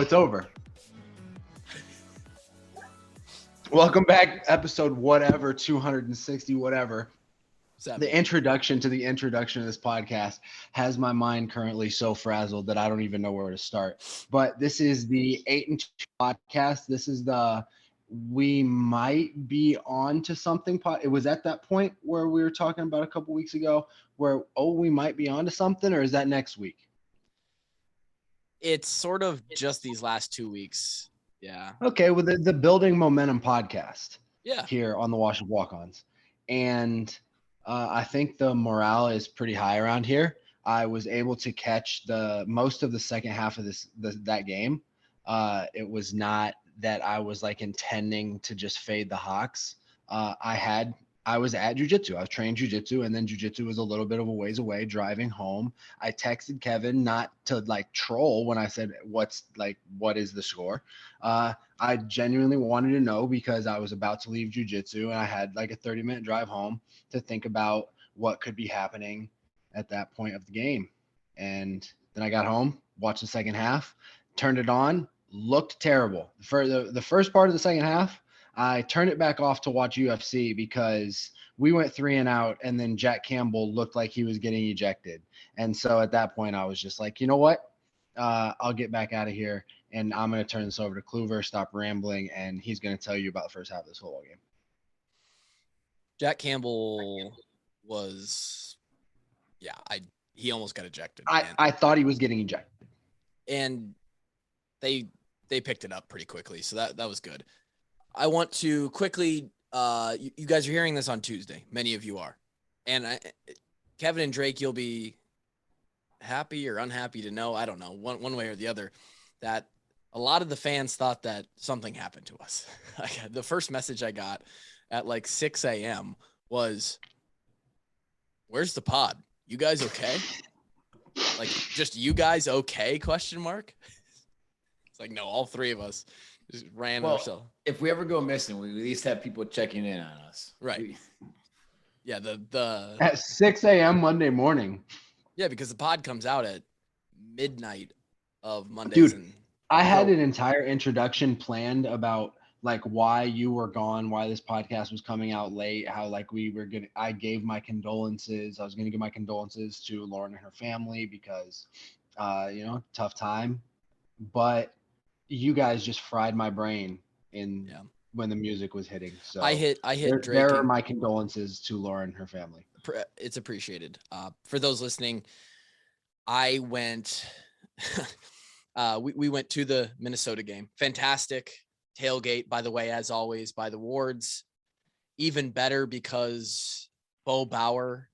It's over. Welcome back, episode whatever, 260, whatever. The introduction to the introduction of this podcast has my mind currently so frazzled that I don't even know where to start. But this is the 8 and 2 podcast. This is the we might be on to something. It was at that point where we were talking about a couple weeks ago where, we might be on to something, or is that next week? It's sort of just these last 2 weeks. Yeah. Okay, well, the Building Momentum podcast. Yeah. Here on the Wash of Walk-Ons. And I think the morale is pretty high around here. I was able to catch most of the second half of that game. It was not that I was like intending to just fade the Hawks. I was at jiu-jitsu. I was trained jiu-jitsu, and then jiu-jitsu was a little bit of a ways away driving home. I texted Kevin not to like troll when I said, what is the score? I genuinely wanted to know because I was about to leave jiu-jitsu and I had like a 30-minute drive home to think about what could be happening at that point of the game. And then I got home, watched the second half, turned it on, looked terrible. For the first part of the second half, I turned it back off to watch UFC because we went 3 and out, and then Jack Campbell looked like he was getting ejected. And so at that point, I was just like, you know what? I'll get back out of here, and I'm going to turn this over to Kluver, stop rambling, and he's going to tell you about the first half of this whole game. Jack Campbell was, he almost got ejected. I thought he was getting ejected. And they picked it up pretty quickly, so that was good. I want to quickly, you guys are hearing this on Tuesday. Many of you are. And Kevin and Drake, you'll be happy or unhappy to know, I don't know, one way or the other, that a lot of the fans thought that something happened to us. The first message I got at like 6 a.m. was, "Where's the pod? You guys okay?" Like, just you guys okay? Question mark. It's like, no, all three of us just ran ourselves. If we ever go missing, we at least have people checking in on us. Right. Yeah. The at 6 a.m. Monday morning. Yeah, because the pod comes out at midnight of Mondays. Dude, I had an entire introduction planned about like why you were gone, why this podcast was coming out late, how like I gave my condolences. I was going to give my condolences to Lauren and her family because, tough time. But you guys just fried my brain when the music was hitting. So I hit Drake. There are my condolences to Lauren and her family. It's appreciated. For those listening, I went. We went to the Minnesota game. Fantastic tailgate, by the way, as always, by the Wards. Even better because Bo Bauer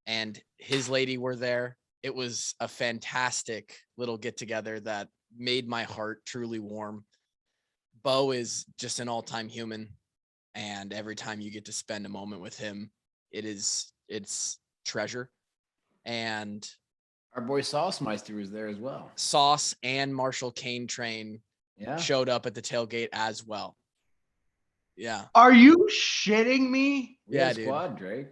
and his lady were there. It was a fantastic little get together that made my heart truly warm. Bo is just an all-time human, and every time you get to spend a moment with him, it's treasure. And our boy Sauce Meister was there as well. Sauce and Marshall Kane Train showed up at the tailgate as well. Yeah. Are you shitting me? Yeah, dude. Squad, Drake.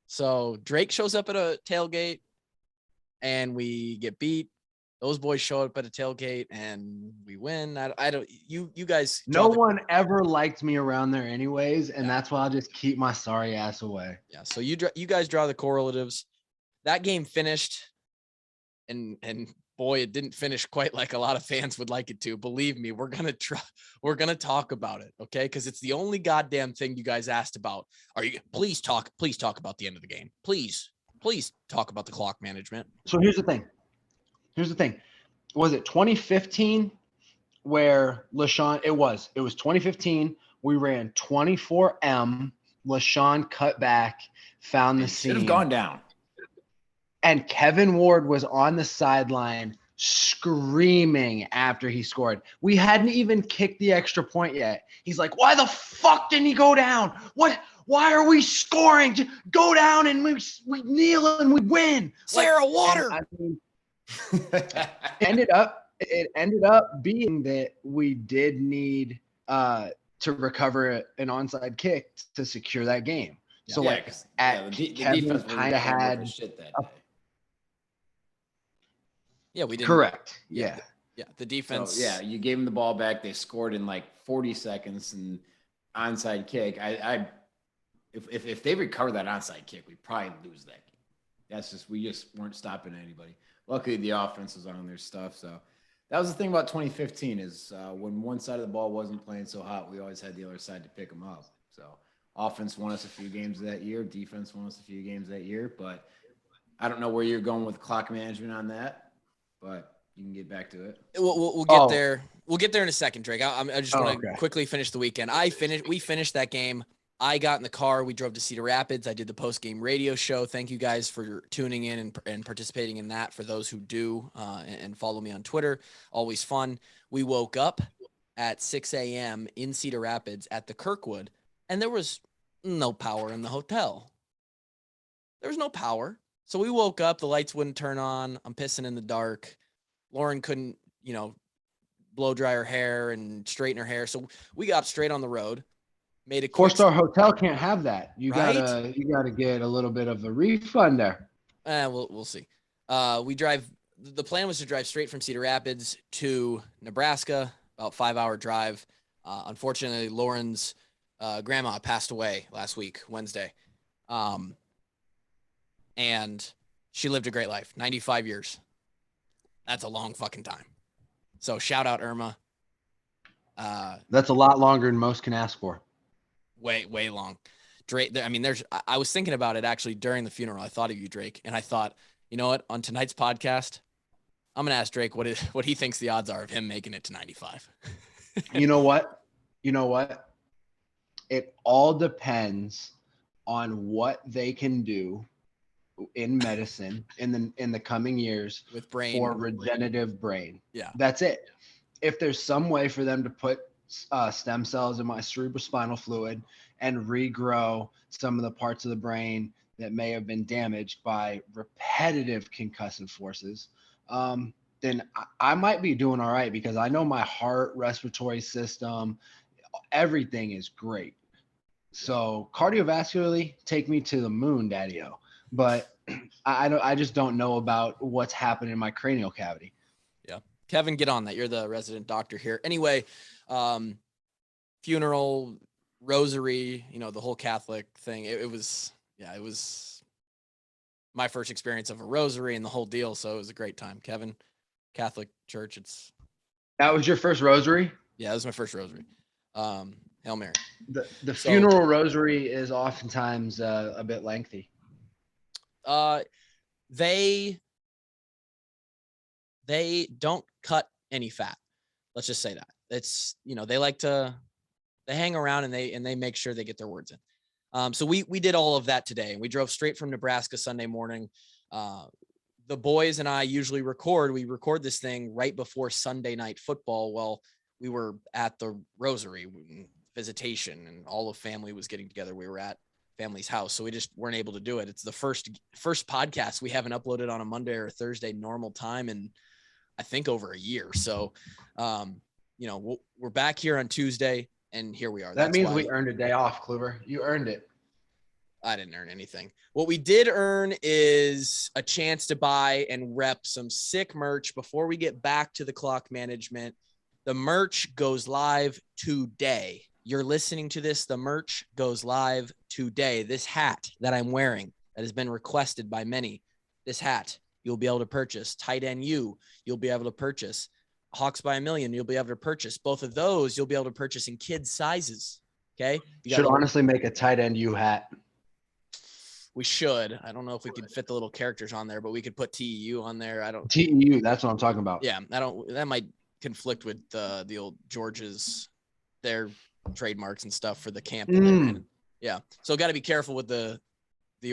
So Drake shows up at a tailgate and we get beat. Those boys show up at a tailgate and we win. I don't, you guys. No one ever liked me around there anyways. And that's why I'll just keep my sorry ass away. Yeah. So you guys draw the correlatives. That game finished and boy, it didn't finish quite like a lot of fans would like it to. Believe me, we're going to talk about it. Okay. Cause it's the only goddamn thing you guys asked about. Please talk about the end of the game. Please talk about the clock management. So here's the thing. Was it 2015 where LaShawn, it was 2015. We ran 24M. LaShawn cut back, found the seam. Should have gone down. And Kevin Ward was on the sideline screaming after he scored. We hadn't even kicked the extra point yet. He's like, why the fuck didn't he go down? Why are we scoring? Just go down and we kneel and we win. Sarah, water. It ended up being that we did need to recover an onside kick to secure that game. Yeah. So the defense kind of had shit that day. Yeah, we didn't. Correct. Yeah. Yeah, the defense. So, yeah, you gave them the ball back. They scored in like 40 seconds and onside kick. If they recover that onside kick, we probably lose that game. We just weren't stopping anybody. Luckily, the offense was on their stuff. So that was the thing about 2015 is when one side of the ball wasn't playing so hot, we always had the other side to pick them up. So offense won us a few games that year. Defense won us a few games that year. But I don't know where you're going with clock management on that, but you can get back to it. We'll get there. We'll get there in a second, Drake. I just want to quickly finish the weekend. We finished that game. I got in the car. We drove to Cedar Rapids. I did the post-game radio show. Thank you guys for tuning in and participating in that. For those who do and follow me on Twitter, always fun. We woke up at 6 a.m. in Cedar Rapids at the Kirkwood, and there was no power in the hotel. There was no power. So we woke up. The lights wouldn't turn on. I'm pissing in the dark. Lauren couldn't, blow dry her hair and straighten her hair. So we got straight on the road. Made a 4-star hotel can't have that. You right? gotta get a little bit of a refund there. We'll see. We drive. The plan was to drive straight from Cedar Rapids to Nebraska, about 5-hour drive. Unfortunately, Lauren's grandma passed away last week, Wednesday, and she lived a great life, 95 years. That's a long fucking time. So shout out Irma. That's a lot longer than most can ask for. Way long. Drake, I was thinking about it actually during the funeral. I thought of you, Drake, and I thought, you know what? On tonight's podcast, I'm going to ask Drake what he thinks the odds are of him making it to 95. You know what? It all depends on what they can do in medicine in the coming years with brain for regenerative brain. Yeah. That's it. If there's some way for them to put stem cells in my cerebrospinal fluid and regrow some of the parts of the brain that may have been damaged by repetitive concussive forces, then I might be doing all right, because I know my heart, respiratory system, everything is great. So cardiovascularly, take me to the moon, Daddy-O. But I just don't know about what's happening in my cranial cavity. Yeah. Kevin, get on that. You're the resident doctor here. Anyway, funeral, rosary, the whole Catholic thing. It was my first experience of a rosary and the whole deal. So it was a great time. Kevin, Catholic Church. That was your first rosary? Yeah, that was my first rosary. Hail Mary. The funeral rosary is oftentimes a bit lengthy. They don't cut any fat. Let's just say that. It's, they hang around and they make sure they get their words in. So we did all of that today. We drove straight from Nebraska Sunday morning. The boys and I usually we record this thing right before Sunday night football. Well, we were at the rosary visitation and all of family was getting together. We were at family's house. So we just weren't able to do it. It's the first podcast we haven't uploaded on a Monday or Thursday normal time in, I think, over a year. So, we're back here on Tuesday and here we are. That means we earned a day off, Kluber. You earned it. I didn't earn anything. What we did earn is a chance to buy and rep some sick merch before we get back to the clock management. The merch goes live today. You're listening to this. The merch goes live today. This hat that I'm wearing that has been requested by many, this hat you'll be able to purchase. Tight End U, you'll be able to purchase. Hawks by a Million, you'll be able to purchase. Both of those you'll be able to purchase in kids' sizes. Okay. You should honestly make a Tight End U hat. We should. I don't know if we could fit the little characters on there, but we could put TEU on there. TEU, that's what I'm talking about. Yeah, that might conflict with the old George's, their trademarks and stuff for the camp. Yeah. So got to be careful with the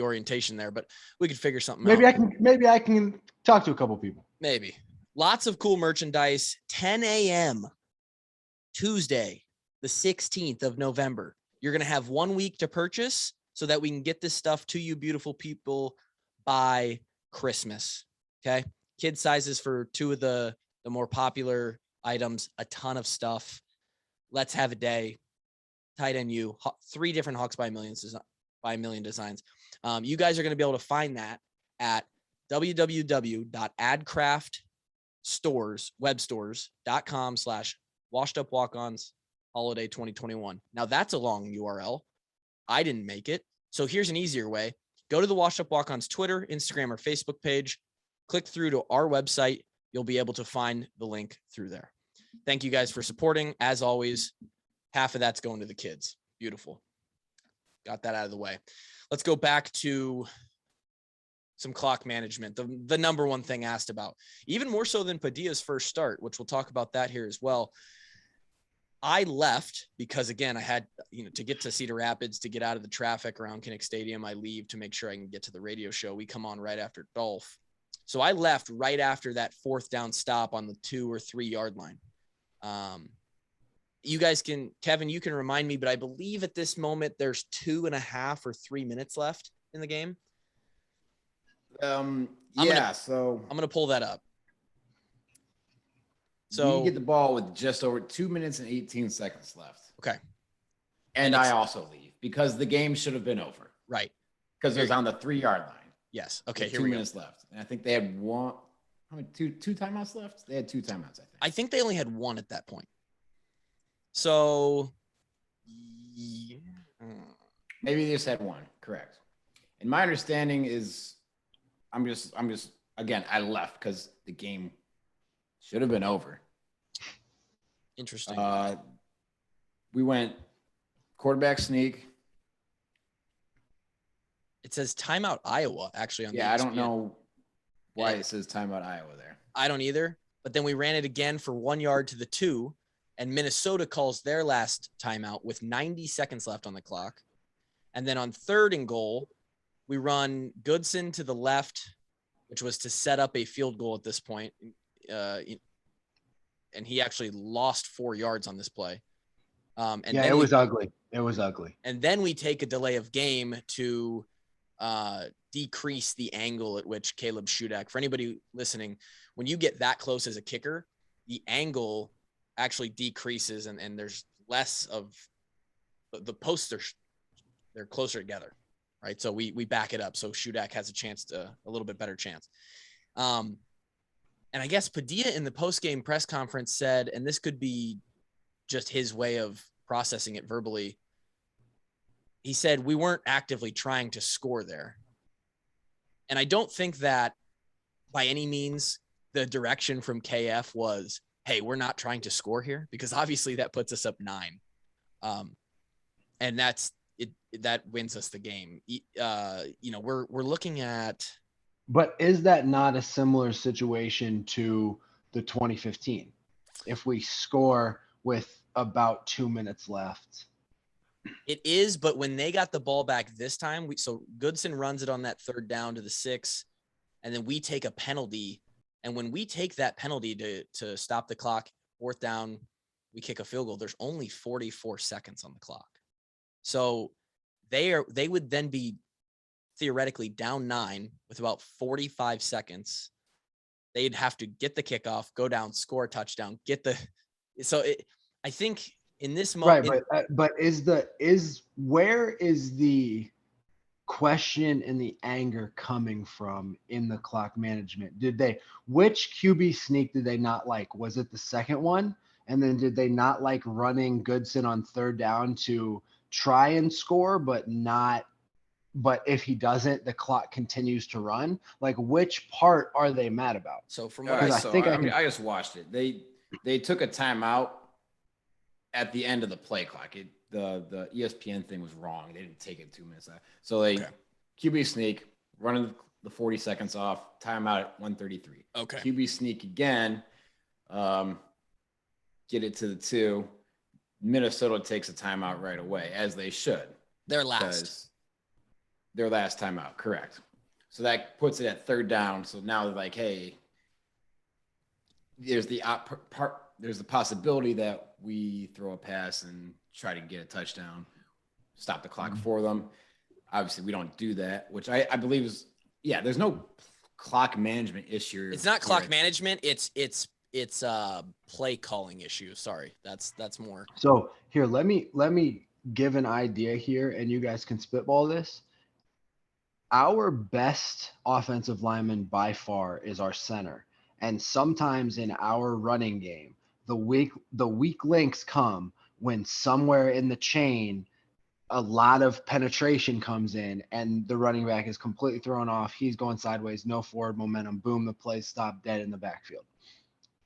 orientation there, but we could figure something out. Maybe I can talk to a couple people. Maybe. Lots of cool merchandise. 10 a.m. Tuesday, the 16th of November. You're going to have 1 week to purchase so that we can get this stuff to you beautiful people by Christmas. Okay. Kid sizes for two of the more popular items, a ton of stuff. Let's have a day. Tight End U, 3 different Hawks by a Million designs. You guys are going to be able to find that at www.adcraft webstores.com/washedupwalk-ons holiday 2021. Now that's a long URL. I didn't make it. So here's an easier way. Go to the Washed Up Walk-Ons Twitter, Instagram, or Facebook page. Click through to our website. You'll be able to find the link through there. Thank you guys for supporting. As always, half of that's going to the kids. Beautiful. Got that out of the way. Let's go back to some clock management, the number one thing asked about, even more so than Padilla's first start, which we'll talk about that here as well. I left because, again, I had, to get to Cedar Rapids, to get out of the traffic around Kinnick Stadium. I leave to make sure I can get to the radio show. We come on right after Dolph. So I left right after that 4th down stop on the 2 or 3 yard line. You guys can, Kevin, you can remind me, but I believe at this moment there's 2.5 or 3 minutes left in the game. So I'm going to pull that up. So you get the ball with just over 2 minutes and 18 seconds left. Okay. And I also leave because the game should have been over. Right. Because it was on the 3 yard line. Yes. Okay. Here 2 minutes left. And I think they had two timeouts left? They had 2 timeouts, I think. I think they only had 1 at that point. So yeah. Maybe they just had 1. Correct. And my understanding is I'm just again, I left because the game should have been over. Interesting. We went quarterback sneak. It says timeout Iowa, actually. On the I don't know why it says timeout Iowa there. I don't either. But then we ran it again for 1 yard to the 2, and Minnesota calls their last timeout with 90 seconds left on the clock. And then on 3rd and goal, we run Goodson to the left, which was to set up a field goal at this point. And he actually lost 4 yards on this play. It was ugly. It was ugly. And then we take a delay of game to decrease the angle at which Caleb Shudak, for anybody listening, when you get that close as a kicker, the angle actually decreases and there's less of the posts they're closer together. Right. So we back it up. So Shudak has a little bit better chance. And I guess Padilla in the post-game press conference said, and this could be just his way of processing it verbally, he said, we weren't actively trying to score there. And I don't think that by any means the direction from KF was, hey, we're not trying to score here, because obviously that puts us up 9. And that's it. That wins us the game. We're looking at. But is that not a similar situation to the 2015? If we score with about 2 minutes left. It is, but when they got the ball back this time, so Goodson runs it on that 3rd down to the 6, and then we take a penalty. And when we take that penalty to stop the clock, 4th down, we kick a field goal. There's only 44 seconds on the clock. So they would then be theoretically down 9 with about 45 seconds. They'd have to get the kickoff, go down, score a touchdown, I think in this moment, right. But where is the question and the anger coming from in the clock management? Which QB sneak did they not like? Was it the second one? And then did they not like running Goodson on 3rd down to try and score, but if he doesn't, the clock continues to run? Like, which part are they mad about? So from what I just watched it. They took a timeout at the end of the play clock. The ESPN thing was wrong. They didn't take it 2 minutes. So QB sneak, running the 40 seconds off, timeout at 1:33. Okay. QB sneak again, get it to the 2. Minnesota takes a timeout right away, as they should. Their last timeout, correct. So that puts it at 3rd down. So now they're like, hey, there's the possibility that we throw a pass and try to get a touchdown, stop the clock for them. Obviously, we don't do that, which I believe is, there's no clock management issue. It's not clock management. It's play calling issue. Sorry, that's more. So here, let me give an idea here, and you guys can spitball this. Our best offensive lineman by far is our center. And sometimes in our running game, the weak links come when somewhere in the chain a lot of penetration comes in and the running back is completely thrown off. He's going sideways, no forward momentum. Boom, the play stopped dead in the backfield.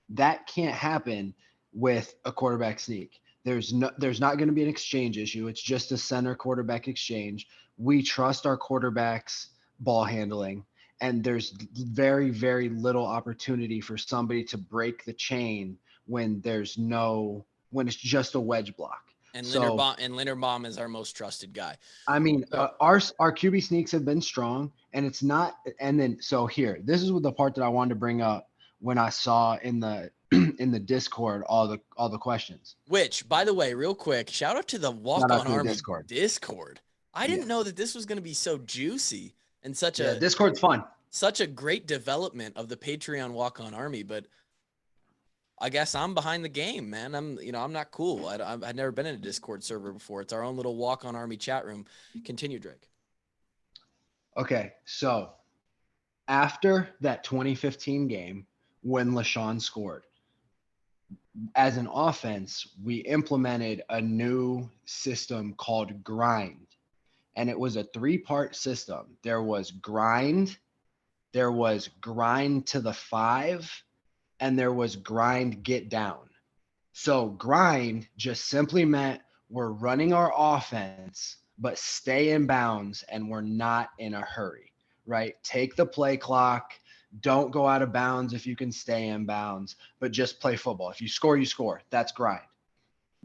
That can't happen with a quarterback sneak. There's not going to be an exchange issue. It's just a center quarterback exchange. We trust our quarterbacks ball handling, and there's very, very little opportunity for somebody to break the chain when it's just a wedge block. And Linderbaum is our most trusted guy. I mean, our QB sneaks have been strong, and it's not. And then this is what the part that I wanted to bring up when I saw in the in the Discord all the questions. Which, by the way, real quick, shout out to the Walk On Army Discord. I didn't know that this was going to be so juicy and Discord's fun. Such a great development of the Patreon Walk On Army, but I guess I'm behind the game, man. I'm not cool. I've never been in a Discord server before. It's our own little Walk On Army chat room. Continue, Drake. Okay, so after that 2015 game when LaShawn scored, as an offense, we implemented a new system called grind. And it was a 3-part system. There was grind to the 5, and there was grind get down. So grind just simply meant we're running our offense, but stay in bounds and we're not in a hurry, right? Take the play clock. Don't go out of bounds if you can stay in bounds, but just play football. If you score, you score. That's grind.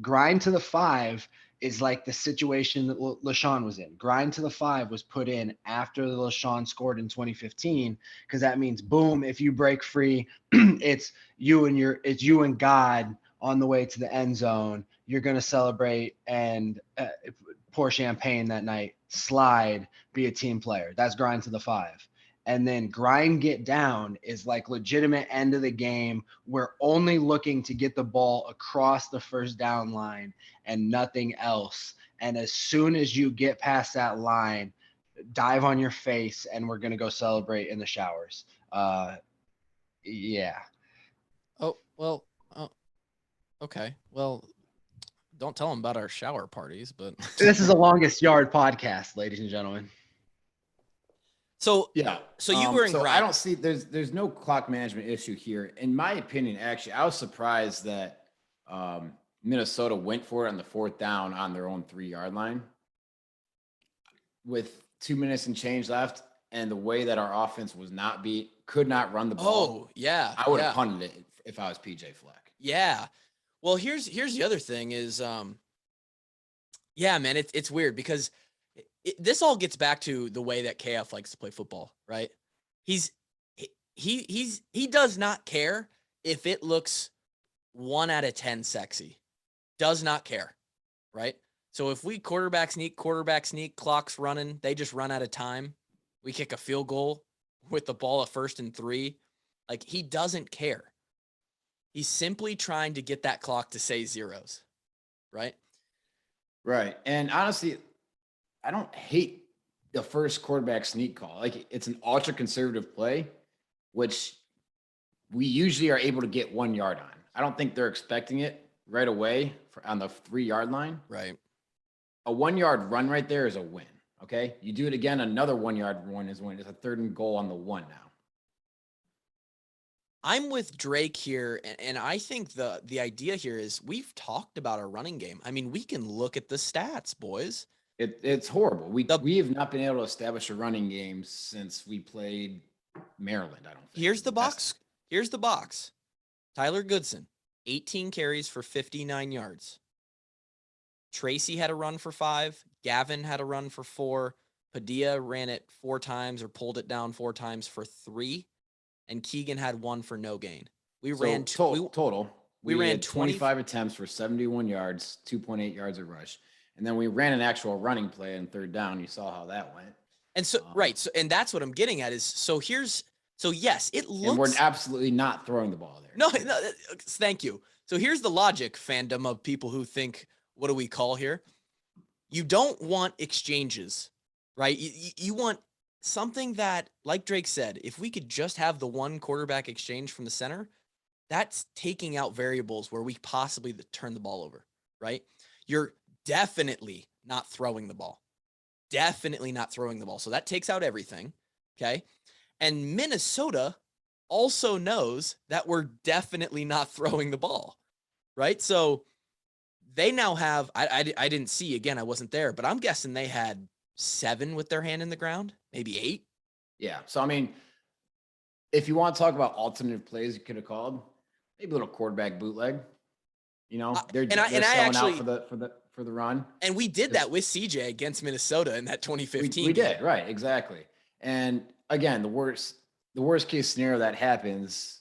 Grind to the 5 is like the situation that LaShawn was in. Grind to the 5 was put in after LaShawn scored in 2015, because that means, boom, if you break free, it's you and God on the way to the end zone. You're going to celebrate and pour champagne that night, slide, be a team player. That's grind to the 5. And then grind get down is like legitimate end of the game. We're only looking to get the ball across the first down line and nothing else. And as soon as you get past that line, dive on your face and we're going to go celebrate in the showers. Yeah. Oh, well, okay. Well, don't tell them about our shower parties, but this is the longest yard podcast, ladies and gentlemen. So yeah. So you were in grind. I don't see there's no clock management issue here. In my opinion, actually, I was surprised that Minnesota went for it on the 4th down on their own 3-yard line with 2 minutes and change left, and the way that our offense could not run the ball. Oh, yeah. I would have punted it if I was PJ Fleck. Yeah. Well, here's the other thing is yeah, man, it's weird because this all gets back to the way that KF likes to play football, right? He does not care if it looks 1 out of 10 sexy. Does not care, right? So if we quarterback sneak, clock's running, they just run out of time. We kick a field goal with the ball at 1st and 3. Like, he doesn't care. He's simply trying to get that clock to say zeros, right? Right. And honestly, I don't hate the first quarterback sneak call. Like, it's an ultra conservative play, which we usually are able to get 1 yard on. I don't think they're expecting it right away on the 3-yard line. Right. A 1 yard run right there is a win. Okay. You do it again, another 1 yard run is a win. It's a 3rd and goal on the 1 now. I'm with Drake here, and I think the idea here is we've talked about our running game. I mean, we can look at the stats, boys. It's horrible. We have not been able to establish a running game since we played Maryland, I don't think. Here's the box. Here's the box. Tyler Goodson, 18 carries for 59 yards. Tracy had a run for 5. Gavin had a run for 4. Padilla ran it 4 times or pulled it down 4 times for 3. And Keegan had 1 for no gain. We ran total. We ran had 25 attempts for 71 yards, 2.8 yards a rush. And then we ran an actual running play on 3rd down. You saw how that went. And so, right. So, and that's what I'm getting at is, so yes, it looks. And we're absolutely not throwing the ball there. No, thank you. So here's the logic, fandom of people who think, what do we call here? You don't want exchanges, right? You want something that, like Drake said, if we could just have the one quarterback exchange from the center, that's taking out variables where we possibly turn the ball over, right? You're definitely not throwing the ball. Definitely not throwing the ball. So that takes out everything, okay? And Minnesota also knows that we're definitely not throwing the ball, right? So they now have, I didn't see, again, I wasn't there, but I'm guessing they had 7 with their hand in the ground, maybe 8. Yeah. So, I mean, if you want to talk about alternative plays you could have called, maybe a little quarterback bootleg. You know, they're selling actually, out for the run. And we did that with CJ against Minnesota in that 2015 we game. did, right, exactly. And again, the worst case scenario that happens,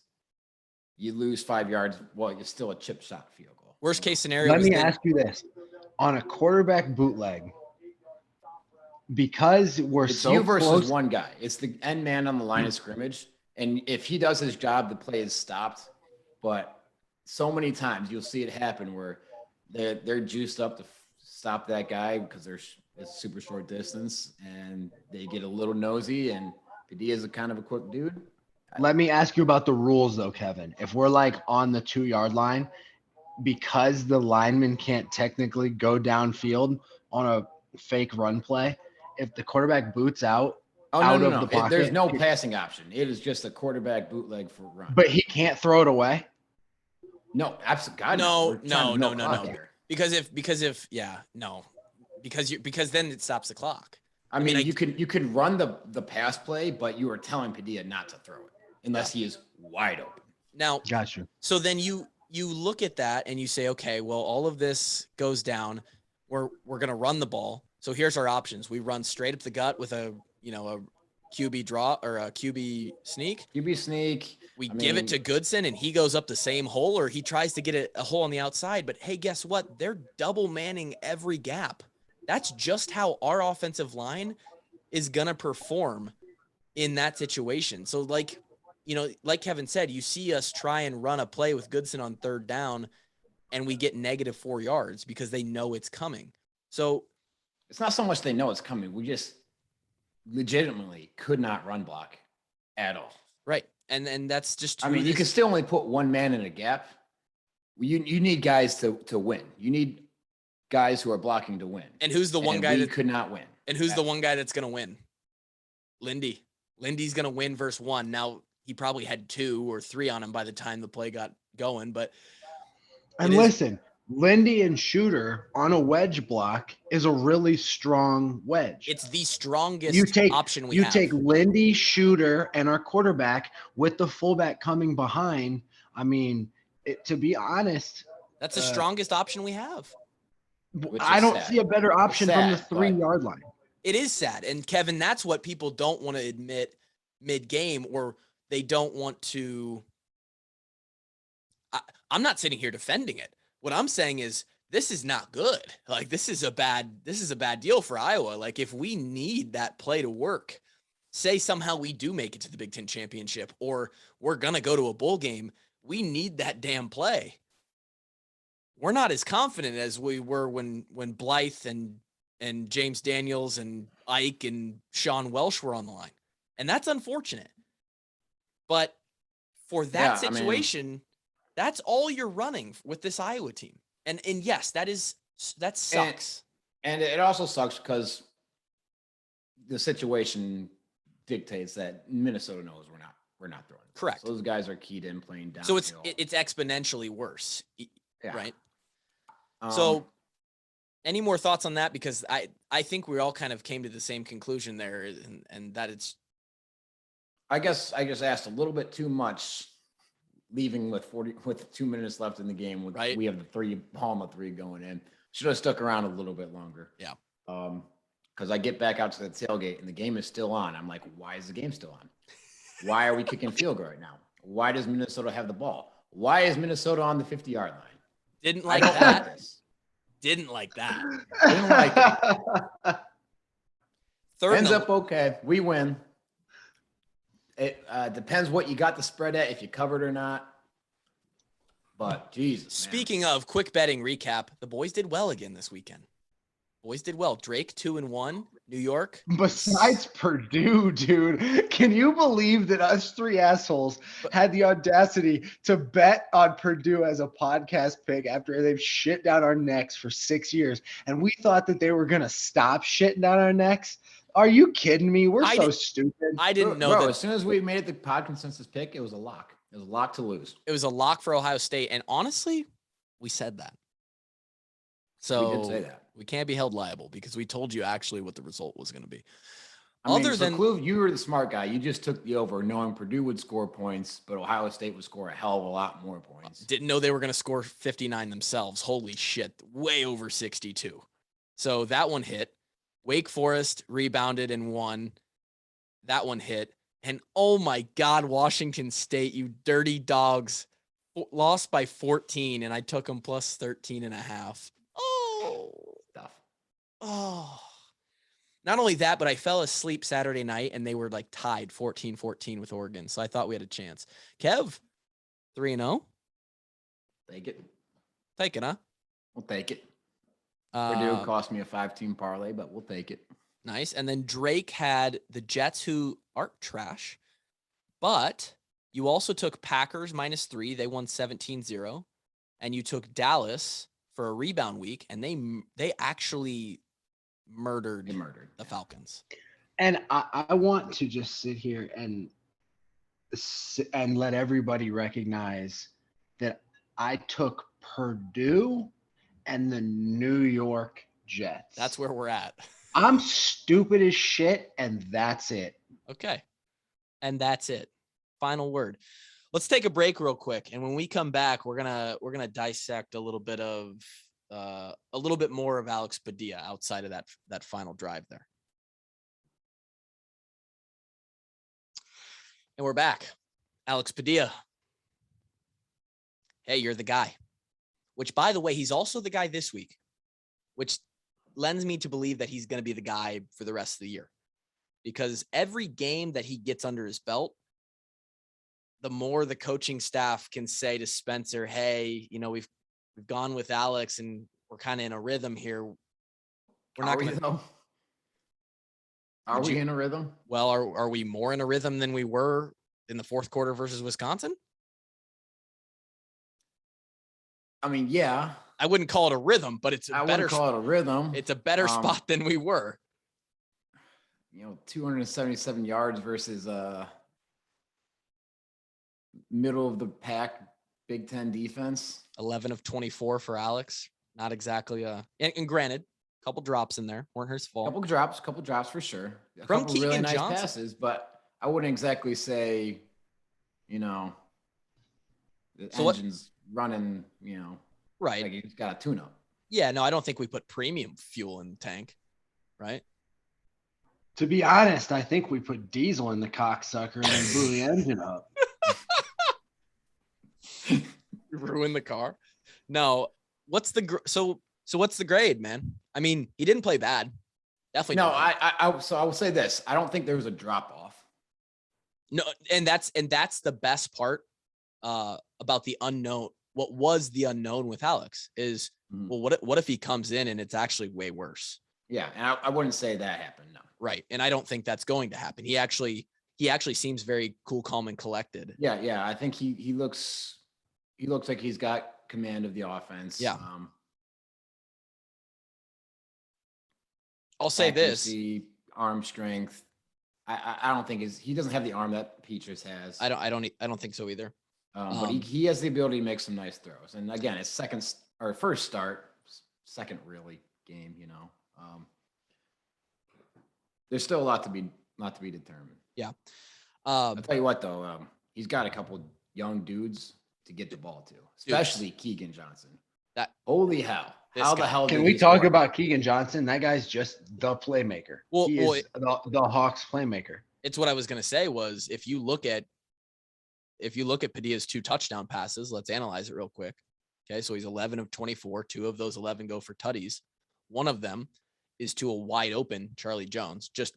you lose 5 yards. Well, you're still a chip shot field goal. Worst case scenario. Let me ask you this: on a quarterback bootleg, because we're it's so you versus close, one guy. It's the end man on the line of scrimmage, and if he does his job, the play is stopped. But so many times you'll see it happen where they're juiced up to stop that guy because it's super short distance, and they get a little nosy, and Padilla is a kind of a quick dude. Let me ask you about the rules though, Kevin. If we're like on the 2-yard line, because the lineman can't technically go downfield on a fake run play, if the quarterback boots out, no. The pocket, there's no passing option. It is just a quarterback bootleg for run. But he can't throw it away. No, absolutely. No. Because then it stops the clock. I mean, you could run the pass play, but you are telling Padilla not to throw it unless he is wide open. Now, gotcha. So then you look at that and you say, okay, well, all of this goes down. We're going to run the ball. So here's our options. We run straight up the gut with a QB draw or a QB sneak. We give it to Goodson and he goes up the same hole, or he tries to get a hole on the outside. But hey, guess what? They're double manning every gap. That's just how our offensive line is going to perform in that situation. So like Kevin said, you see us try and run a play with Goodson on 3rd down and we get negative 4 yards because they know it's coming. So it's not so much they know it's coming. We just legitimately could not run block at all. Right. And that's just, you can still only put one man in a gap. You need guys to win. You need guys who are blocking to win. And who's the one guy that could not win? And who's the one guy that's going to win? Lindy. Lindy's going to win versus 1. Now he probably had 2 or 3 on him by the time the play got going, but. Listen, Lindy and Shooter on a wedge block is a really strong wedge. It's the strongest option we have. You take Lindy, Shooter, and our quarterback with the fullback coming behind. I mean, to be honest, that's the strongest option we have. I don't see a better option from the 3-yard line. It is sad. And Kevin, that's what people don't want to admit mid-game, or they don't want to. I'm not sitting here defending it. What I'm saying is this is not good. Like this is a bad deal for Iowa. Like if we need that play to work, say somehow we do make it to the Big Ten championship, or we're going to go to a bowl game, we need that damn play. We're not as confident as we were when Blythe and James Daniels and Ike and Sean Welsh were on the line. And that's unfortunate. But for that situation, that's all you're running with this Iowa team. And yes, that sucks. And it also sucks because the situation dictates that Minnesota knows we're not throwing. Correct. So those guys are keyed in playing down. So it's exponentially worse. Yeah. Right. So any more thoughts on that? Because I think we all kind of came to the same conclusion there, and that it's. I guess I just asked a little bit too much, leaving with 2 minutes left in the game. Right. We have the Palma 3 going in. Should have stuck around a little bit longer. Yeah. Because I get back out to the tailgate and the game is still on. I'm like, why is the game still on? Why are we kicking field goal right now? Why does Minnesota have the ball? Why is Minnesota on the 50-yard line? Didn't like that. Didn't like that. Didn't like it. Ends up okay. We win. It depends what you got the spread at, if you covered or not. But Jesus. Speaking of quick betting recap, the boys did well again this weekend. Boys did well. Drake 2-1. New York. Besides Purdue, dude, can you believe that us three assholes had the audacity to bet on Purdue as a podcast pick after they've shit down our necks for 6 years, and we thought that they were gonna stop shitting down our necks? Are you kidding me? We're so stupid. I didn't know Bro, that. as soon as we made it the pod consensus pick, it was a lock. It was a lock to lose. It was a lock for Ohio State, and honestly, we said that. So we did say that. We can't be held liable because we told you actually what the result was going to be. Klug, you were the smart guy. You just took the over, knowing Purdue would score points, but Ohio State would score a hell of a lot more points. Didn't know they were going to score 59 themselves. Holy shit, way over 62. So that one hit. Wake Forest rebounded and won. That one hit. And oh my God, Washington State, you dirty dogs, lost by 14, and I took them plus 13.5. Oh, Stuff. Oh, not only that, but I fell asleep Saturday night and they were like tied 14-14 with Oregon. So I thought we had a chance. Kev, 3-0. Take it. Take it, huh? We'll take it. Purdue cost me a 5-team parlay, but we'll take it. Nice. And then Drake had the Jets, who aren't trash, but you also took Packers -3. They won 17-0. And you took Dallas for a rebound week, and they actually murdered the Falcons. And I want to just sit here and let everybody recognize that I took Purdue and the New York Jets. That's where we're at. I'm stupid as shit, and that's it. Okay. And that's it. Final word. Let's take a break real quick, and when we come back, we're gonna dissect a little bit more of Alex Padilla outside of that final drive there. And we're back. Alex Padilla. Hey, you're the guy. Which, by the way, he's also the guy this week, which lends me to believe that he's going to be the guy for the rest of the year, because every game that he gets under his belt, the more the coaching staff can say to Spencer, hey, we've gone with Alex and we're kind of in a rhythm here. We're not going to. Are we in a rhythm? Well, are we more in a rhythm than we were in the fourth quarter versus Wisconsin? I mean, yeah. I wouldn't call it a rhythm, but it's I wouldn't call it a rhythm. It's a better spot than we were. 277 yards versus middle of the pack Big Ten defense. 11 of 24 for Alex. Not exactly and granted, a couple drops in there. Weren't his fault. Couple drops for sure. A From couple Keegan really nice Johnson. passes, but I wouldn't exactly say, the engine's running, right. Like he's got a tune-up. Yeah, no, I don't think we put premium fuel in the tank, right? To be honest, I think we put diesel in the cocksucker and then blew the engine up. Ruin the car. No, what's the what's the grade, man? I mean, he didn't play bad. Definitely. No, I will say this. I don't think there was a drop off. No, and that's the best part about the unknown. What was the unknown with Alex is, well, what if he comes in and it's actually way worse? Yeah, and I wouldn't say that happened. No. Right, and I don't think that's going to happen. He actually seems very cool, calm, and collected. Yeah. I think he looks like he's got command of the offense. Yeah. I'll say accuracy, this: arm strength. I don't think he doesn't have the arm that Peaches has. I don't think so either. But he has the ability to make some nice throws. And again, it's first start, second really game. There's still a lot to be determined. Yeah. I'll tell you what though, he's got a couple young dudes to get the ball to, especially Keegan Johnson. Holy hell! How the hell can we talk about Keegan Johnson? That guy's just the playmaker. Well, he is the Hawks playmaker. It's what I was going to say was if you look at Padilla's 2 touchdown passes, let's analyze it real quick. Okay, so he's 11 of 24. 2 of those 11 go for tutties. One of them is to a wide open Charlie Jones. Just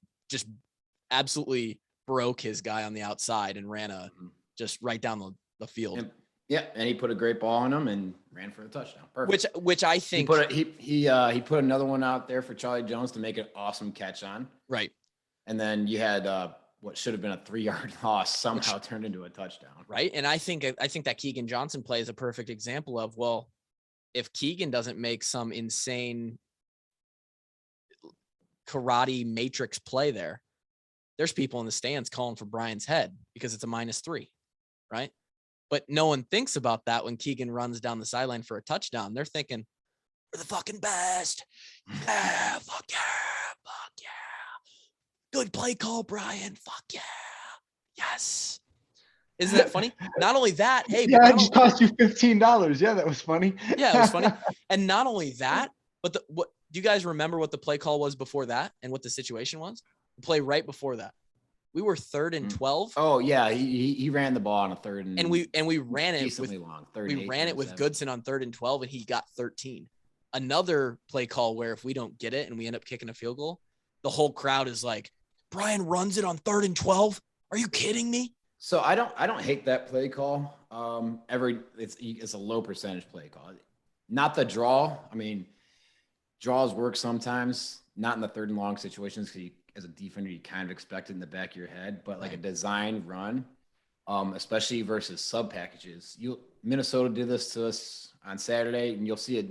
absolutely broke his guy on the outside and ran just right down the field. Yeah, and he put a great ball on him and ran for a touchdown. Perfect. Which I think he put another one out there for Charlie Jones to make an awesome catch on. right. And then you had what should have been a 3-yard loss somehow turned into a touchdown. Right. And I think that Keegan Johnson play is a perfect example of, well, if Keegan doesn't make some insane karate matrix play there's people in the stands calling for Brian's head because it's a -3, right? But no one thinks about that when Keegan runs down the sideline for a touchdown. They're thinking, we're the fucking best. Yeah, fuck yeah, fuck yeah. Good play call, Brian. Fuck yeah. Yes. Isn't that funny? Not only that, hey, yeah, it just cost you $15. Yeah, that was funny. Yeah, it was funny. And not only that, but what do you guys remember what the play call was before that and what the situation was? The play right before that. We were 3rd and 12. Oh yeah, he ran the ball on a 3rd and we ran it decently long. We ran it with Goodson on 3rd and 12, and he got 13. Another play call where if we don't get it and we end up kicking a field goal, the whole crowd is like, Brian runs it on 3rd and 12. Are you kidding me? So I don't hate that play call. It's a low percentage play call. Not the draw. I mean, draws work sometimes, not in the 3rd and long situations because as a defender, you kind of expect it in the back of your head, but like a design run, especially versus sub packages. Minnesota did this to us on Saturday, and you'll see it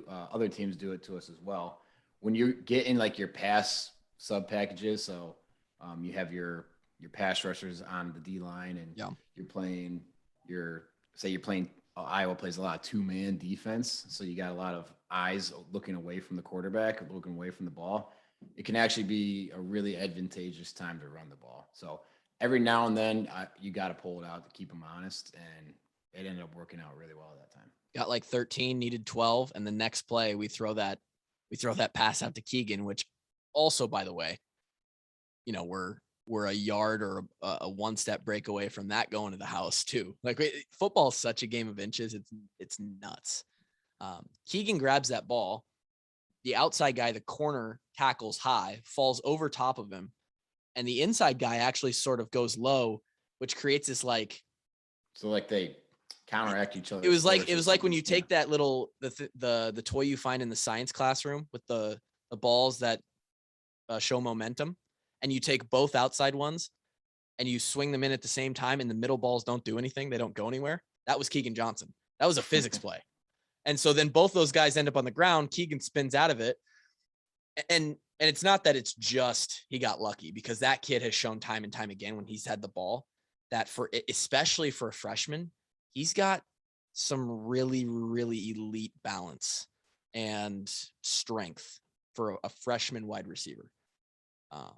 other teams do it to us as well. When you get in like your pass sub packages, so you have your pass rushers on the D line, and you're playing Iowa plays a lot of 2-man defense, so you got a lot of eyes looking away from the quarterback, looking away from the ball. It can actually be a really advantageous time to run the ball. So every now and then you got to pull it out to keep them honest. And it ended up working out really well that time. Got like 13, needed 12. And the next play we throw that pass out to Keegan, which also, by the way, we're a yard or a 1-step break away from that going to the house too. Like football is such a game of inches. It's nuts. Keegan grabs that ball. The outside guy, the corner, tackles high, falls over top of him, and the inside guy actually sort of goes low, which creates this so they counteract each other. It was like when you take that little the toy you find in the science classroom with the balls that show momentum, and you take both outside ones and you swing them in at the same time, and the middle balls don't do anything; they don't go anywhere. That was Keegan Johnson. That was a physics play. And so then both those guys end up on the ground. Keegan spins out of it. And it's not that it's just he got lucky, because that kid has shown time and time again when he's had the ball that especially for a freshman, he's got some really, really elite balance and strength for a freshman wide receiver. I'm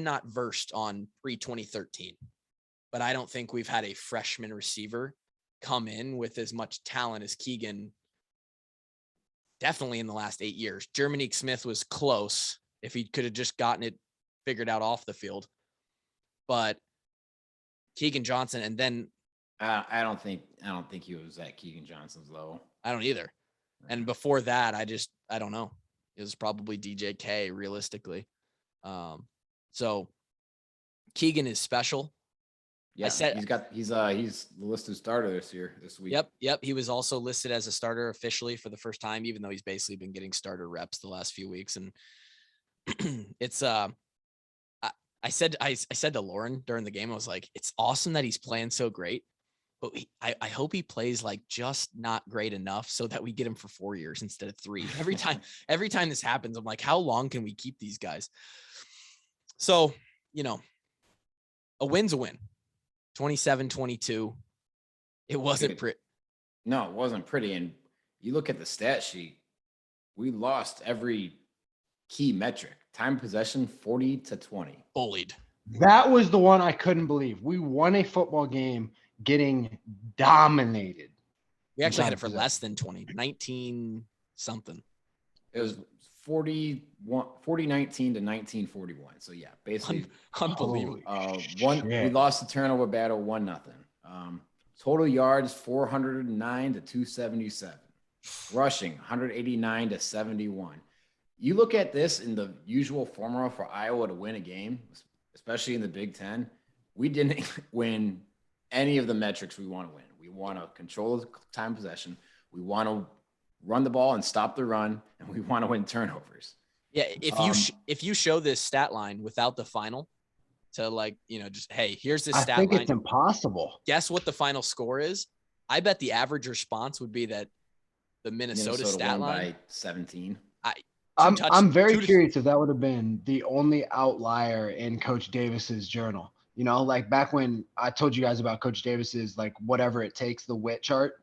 not versed on pre-2013, but I don't think we've had a freshman receiver come in with as much talent as Keegan definitely in the last 8 years. Jermanique Smith was close if he could have just gotten it figured out off the field. But Keegan Johnson, and then I don't think he was at Keegan Johnson's level. I don't either. And before that, I don't know. It was probably DJK realistically. So Keegan is special. Yeah, he's the listed starter this week. Yep. He was also listed as a starter officially for the first time, even though he's basically been getting starter reps the last few weeks. And it's I said to Lauren during the game, I was like, it's awesome that he's playing so great, but I hope he plays like just not great enough so that we get him for 4 years instead of 3. Every time this happens, I'm like, how long can we keep these guys? So, a win's a win. 27-22. It wasn't pretty. No, it wasn't pretty. And you look at the stat sheet, we lost every key metric. Time possession, 40-20. Bullied. That was the one I couldn't believe. We won a football game getting dominated. We actually had it for less than 20, 19 something. It was 40-19 to 19-41. So yeah, basically unbelievable. We lost the turnover battle 1-0. Total yards 409 to 277. Rushing 189 to 71. You look at this in the usual formula for Iowa to win a game, especially in the Big Ten. We didn't win any of the metrics, we want to win. We want to control the time possession. We want to run the ball and stop the run, and we want to win turnovers. Yeah, if you show this stat line without the final to just, hey, here's this stat think line. it's impossible. Guess what the final score is? I bet the average response would be that the Minnesota stat won line by 17. I'm very curious if that would have been the only outlier in Coach Davis's journal. Like back when I told you guys about Coach Davis's, like whatever it takes, the WIT chart,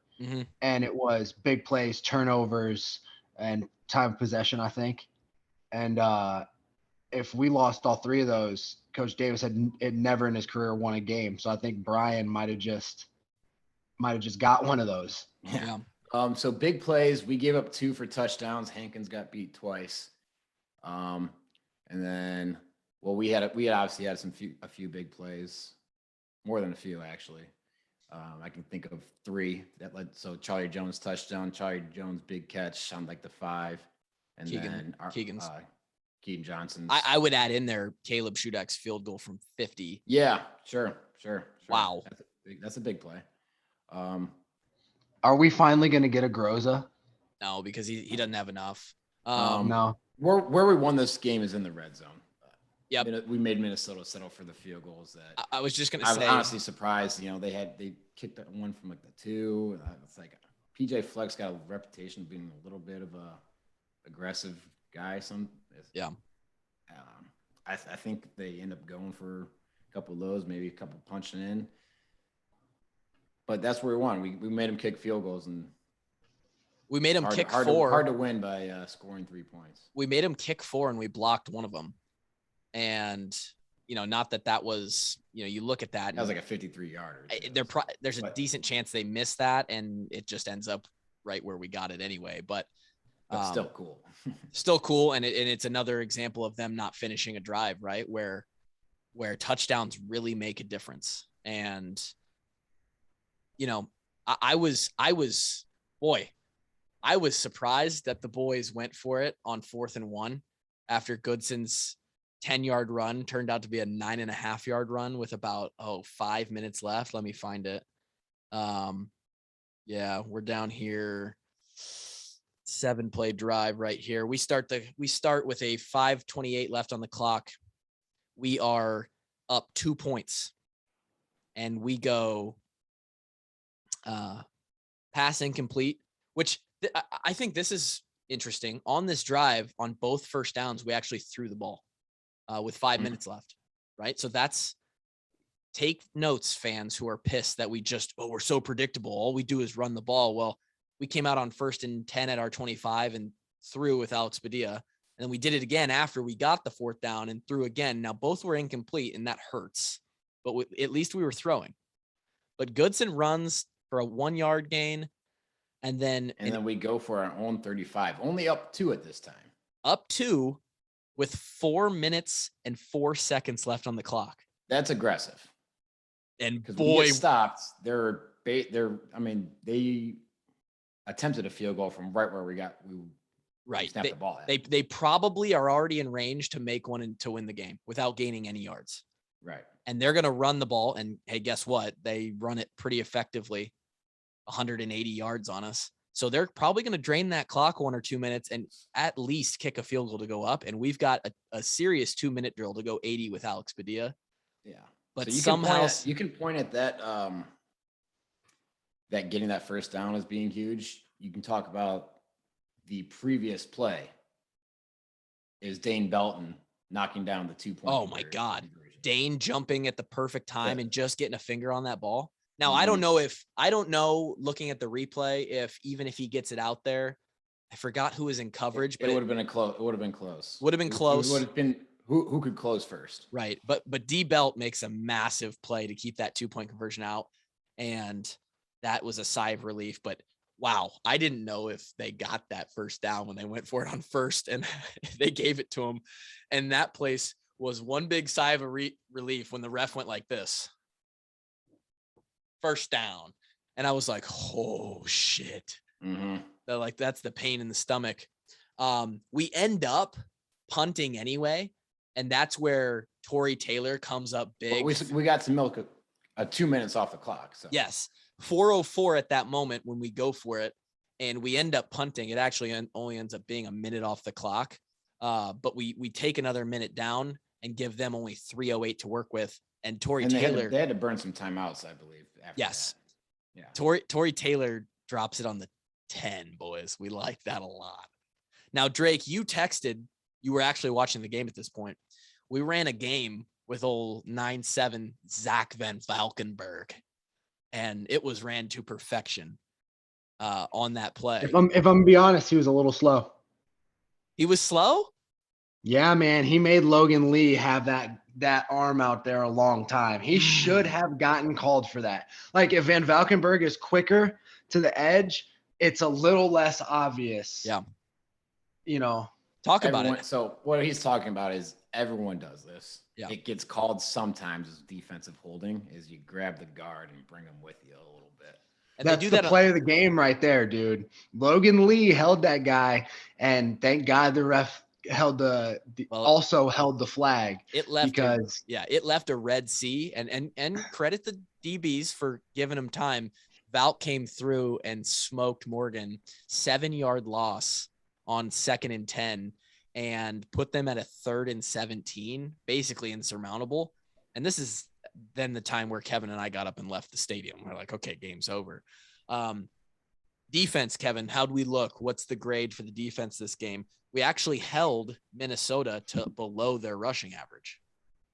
and it was big plays, turnovers, and time of possession, I think. And if we lost all three of those, Coach Davis had never in his career won a game. So I think Brian might have just got one of those. Yeah. So big plays, we gave up 2 for touchdowns. Hankins got beat twice. And then, well, we obviously had a few big plays, more than a few actually. I can think of 3 that led. So Charlie Jones touchdown, Charlie Jones big catch on like the 5, and then Keegan Johnson. I would add in there Caleb Shudak's field goal from 50. Yeah, sure. Wow, that's a big play. Are we finally going to get a Groza? No, because he doesn't have enough. No. Where we won this game is in the red zone. Yep. We made Minnesota settle for the field goals that I was just going to say. I was honestly surprised. They kicked that one from like the 2. It's like PJ Fleck's got a reputation of being a little bit of a aggressive guy. I think they end up going for a couple of those, maybe a couple punching in. But that's where we won. We made him kick field goals, and we made him kick 4. Hard to win by scoring 3 points. We made him kick 4, and we blocked one of them. And not that was, you look at that. That was like a 53-yarder. There's a decent chance they missed that, and it just ends up right where we got it anyway. But still cool. Still cool, and it's another example of them not finishing a drive, right? Where touchdowns really make a difference. And I was surprised that the boys went for it on 4th and 1 after Goodson's 10-yard run turned out to be a 9.5-yard run with about 5 minutes left. Let me find it. Yeah, we're down here. 7-play drive right here. We start with a 5:28 left on the clock. We are up 2 points, and we go pass incomplete, which I think this is interesting. On this drive, on both first downs, we actually threw the ball with 5 minutes left, right? So take notes, fans who are pissed that we're so predictable. All we do is run the ball. Well, we came out on 1st and 10 at our 25 and threw with Alex Padilla. And then we did it again after we got the 4th down and threw again. Now both were incomplete, and that hurts, but at least we were throwing. But Goodson runs for a 1-yard gain. And then we go for our own 35, only up 2 at this time. Up 2 with 4 minutes and 4 seconds left on the clock. That's aggressive. And boy, we stopped. They attempted a field goal from right where we snapped the ball at. They probably are already in range to make one and to win the game without gaining any yards. Right. And they're going to run the ball, and hey, guess what? They run it pretty effectively, 180 yards on us. So they're probably going to drain that clock 1 or 2 minutes and at least kick a field goal to go up. And we've got a serious 2-minute drill to go 80 with Alex Padilla. Yeah. But so somehow you can point at that, that getting that first down as being huge. You can talk about the previous play is Dane Belton knocking down the 2-point. Oh my God. Dane jumping at the perfect time and just getting a finger on that ball. Now, I don't know looking at the replay, even if he gets it out there, I forgot who was in coverage, but it would have been close. It would have been close. Would have been close. It would have been who could close first. Right. But D Belt makes a massive play to keep that 2-point conversion out. And that was a sigh of relief, but wow, I didn't know if they got that first down when they went for it on 1st and they gave it to him. And that place was one big sigh of relief when the ref went like this. First down. And I was like, oh shit. Mm-hmm. That's the pain in the stomach. We end up punting anyway. And that's where Torrey Taylor comes up big. Well, we got some milk 2 minutes off the clock. So Yes, 4:04 at that moment when we go for it, and we end up punting. It actually only ends up being a minute off the clock, but we take another minute down and give them only 3:08 to work with. And Tory Taylor, they had to burn some timeouts, I believe. After yes, that. Yeah. Tory Taylor drops it on the 10, boys. We like that a lot. Now, Drake, you were actually watching the game at this point. We ran a game with old 9-7 Zach Van Valkenburg, and it was ran to perfection on that play. If I'm gonna be honest, he was a little slow. He was slow? Yeah, man. He made Logan Lee have that arm out there a long time. He should have gotten called for that. Like, if Van Valkenburg is quicker to the edge, it's a little less obvious. Yeah. Talk about it. So what he's talking about is everyone does this. Yeah. It gets called sometimes as defensive holding, is you grab the guard and bring him with you a little bit. And that's the play of the game right there, dude. Logan Lee held that guy, and thank God the ref also held the flag. It left it left a Red Sea, and credit the DBs for giving him time. Valk came through and smoked Morgan, 7-yard loss on 2nd and 10, and put them at a 3rd and 17, basically insurmountable. And this is then the time where Kevin and I got up and left the stadium. We're like, okay, game's over. Defense, Kevin, how'd we look? What's the grade for the defense this game? We actually held Minnesota to below their rushing average.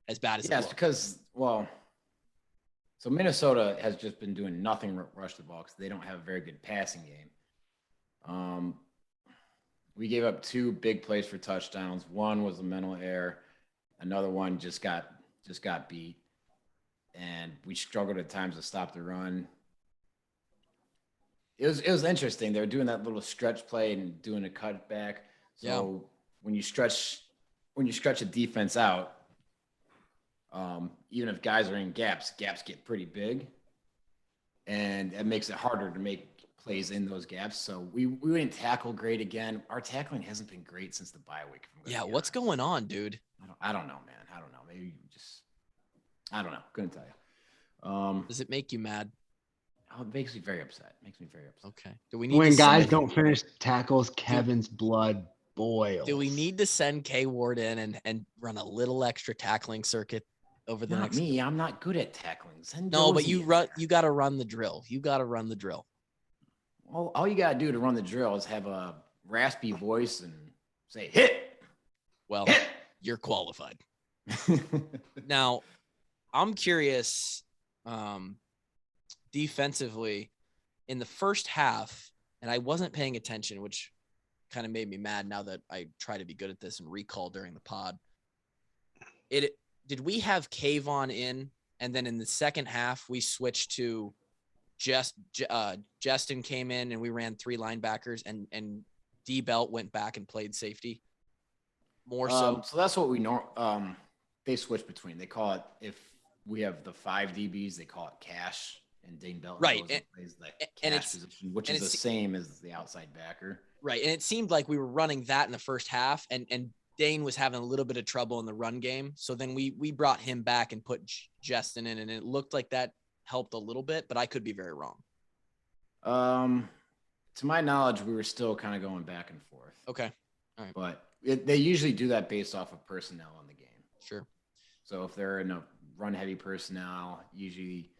As bad as it was. Because, so Minnesota has just been doing nothing rush the ball because they don't have a very good passing game. We gave up 2 big plays for touchdowns. One was a mental error. Another one just got beat. And we struggled at times to stop the run. It was interesting. They were doing that little stretch play and doing a cutback. So when you stretch a defense out, even if guys are in gaps get pretty big, and it makes it harder to make plays in those gaps. So we didn't tackle great again. Our tackling hasn't been great since the bye week. Yeah, what's going on, dude? I don't know, man. I don't know. Maybe I don't know. Couldn't tell you. Does it make you mad? Oh, it makes me very upset. Okay. Do we need when guys don't finish tackles, Kevin's blood boils. Do we need to send K Ward in and run a little extra tackling circuit over the next? Me, I'm not good at tackling. No, but you got to run the drill. You got to run the drill. Well, all you got to do to run the drill is have a raspy voice and say hit. Well, you're qualified. Now, I'm curious. Defensively, in the first half, and I wasn't paying attention, which kind of made me mad now that I try to be good at this and recall during the pod. Did we have Kayvon in, and then in the second half we switched to Justin came in and we ran 3 linebackers, and D Belt went back and played safety more so. So that's what we know. They switch between. They call it, if we have the 5 DBs, they call it cash. And Dane Belton plays the cash position, which is the same as the outside backer. Right. And it seemed like we were running that in the first half, and Dane was having a little bit of trouble in the run game. So then we brought him back and put Justin in, and it looked like that helped a little bit, but I could be very wrong. To my knowledge, we were still kind of going back and forth. Okay. All right. But they usually do that based off of personnel in the game. Sure. So if they're in a run-heavy personnel, usually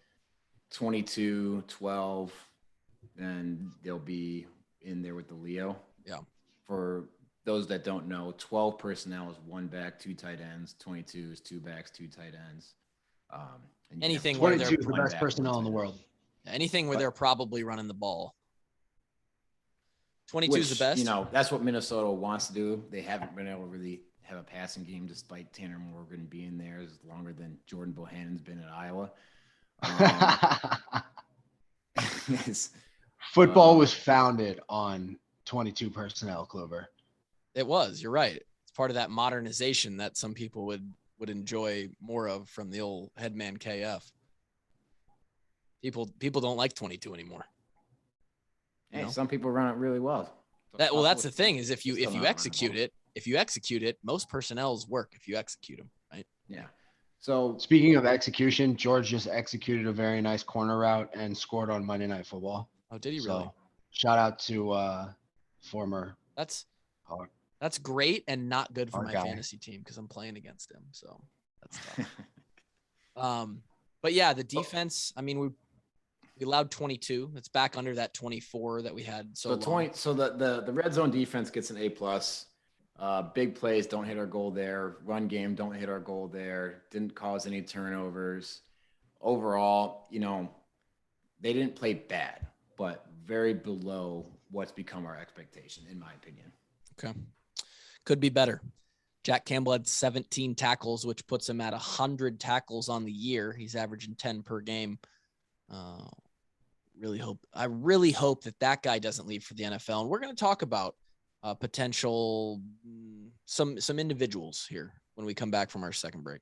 22, 12, then they'll be in there with the Leo. Yeah. For those that don't know, 12 personnel is 1 back, 2 tight ends. 22 is 2 backs, 2 tight ends. Anything where 22 is the best personnel in the world. Anything where they're probably running the ball. 22 is the best. That's what Minnesota wants to do. They haven't been able to really have a passing game despite Tanner Morgan being there longer than Jordan Bohannon's been at Iowa. Football was founded on 22 personnel, Clover. It was. You're right. It's part of that modernization that some people would enjoy more of from the old headman KF. People don't like 22 anymore. Hey, some people run it really well. That's the thing, is if you execute it, most personnels work if you execute them, right? Yeah. So speaking of execution, George just executed a very nice corner route and scored on Monday Night Football. Oh, did he really? So, shout out to former That's Hawk. That's great and not good for Our my guy. fantasy team because I'm playing against him. So that's tough. But yeah, the defense, I mean, we allowed 22. It's back under that 24 that we had so long. So the red zone defense gets an A+. Big plays don't hit our goal there. Run game don't hit our goal there. Didn't cause any turnovers. Overall, they didn't play bad, but very below what's become our expectation, in my opinion. Okay. Could be better. Jack Campbell had 17 tackles, which puts him at 100 tackles on the year. He's averaging 10 per game. I really hope that guy doesn't leave for the NFL. And we're going to talk about potential some individuals here when we come back from our second break.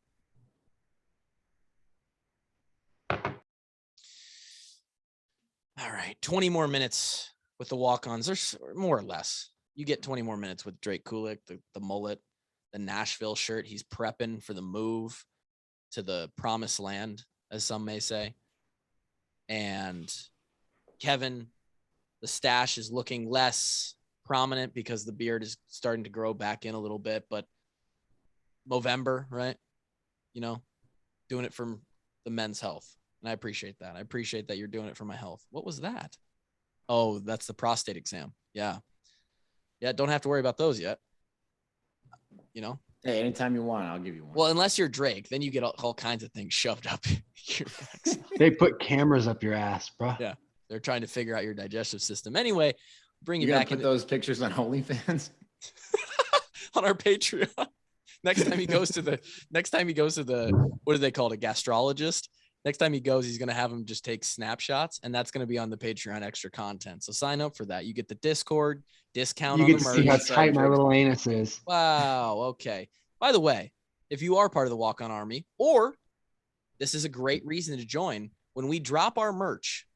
All right, 20 more minutes with the walk-ons. There's more or less. You get 20 more minutes with Drake Kulik, the mullet, the Nashville shirt. He's prepping for the move to the promised land, as some may say. And Kevin, the stash is looking less prominent because the beard is starting to grow back in a little bit. But Movember, right? Doing it for the men's health. And I appreciate that. I appreciate that you're doing it for my health. What was that? Oh, that's the prostate exam. Yeah. Yeah, don't have to worry about those yet. Hey, anytime you want, I'll give you one. Well, unless you're Drake, then you get all kinds of things shoved up your backside. They put cameras up your ass, bro. Yeah, they're trying to figure out your digestive system. Anyway, bring you back. Put those pictures on OnlyFans on our Patreon. Next time he goes to the what do they call it, a gastrologist? Next time he goes, he's going to have him just take snapshots, and that's going to be on the Patreon extra content. So sign up for that. You get the Discord discount. You on get the to merch. see how tight my little anus is. Wow. Okay. By the way, if you are part of the Walk-On Army, or this is a great reason to join, when we drop our merch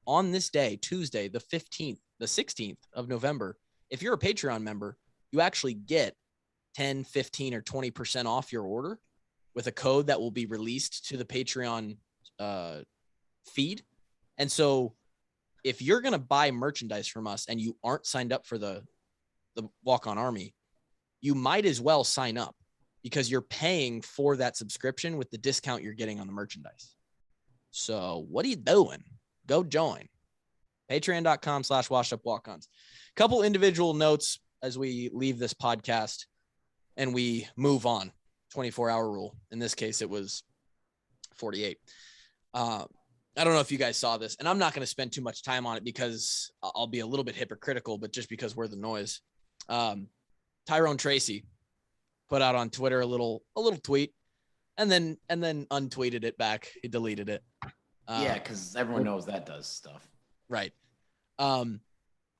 on this day, Tuesday, the 15th, the 16th of November, if you're a Patreon member, you actually get 10, 15, or 20% off your order with a code that will be released to the Patreon feed. And so if you're going to buy merchandise from us and you aren't signed up for the Walk-On Army, you might as well sign up because you're paying for that subscription with the discount you're getting on the merchandise. So what are you doing? Go join. Patreon.com/washedupwalk-ons. Couple individual notes as we leave this podcast and we move on. 24-hour rule. In this case, it was 48. I don't know if you guys saw this, and I'm not going to spend too much time on it because I'll be a little bit hypocritical, but just because we're the noise. Tyrone Tracy put out on Twitter a little tweet and then untweeted it back. He deleted it. Yeah, because everyone knows that does stuff. Right.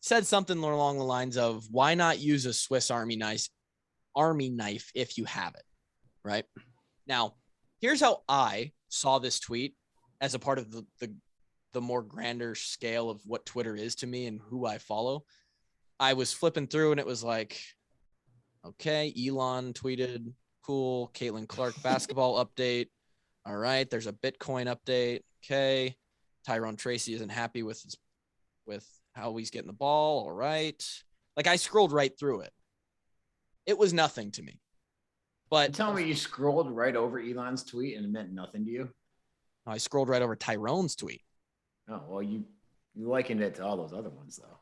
Said something along the lines of, why not use a Swiss Army knife if you have it? Right. Now, here's how I saw this tweet as a part of the more grander scale of what Twitter is to me and who I follow. I was flipping through and it was like, okay, Elon tweeted, cool. Caitlin Clark basketball update. All right. There's a Bitcoin update. Okay. Tyrone Tracy isn't happy with how he's getting the ball. All right. Like, I scrolled right through it. It was nothing to me. But tell me you scrolled right over Elon's tweet and it meant nothing to you? I scrolled right over Tyrone's tweet. Oh, well, you likened it to all those other ones, though.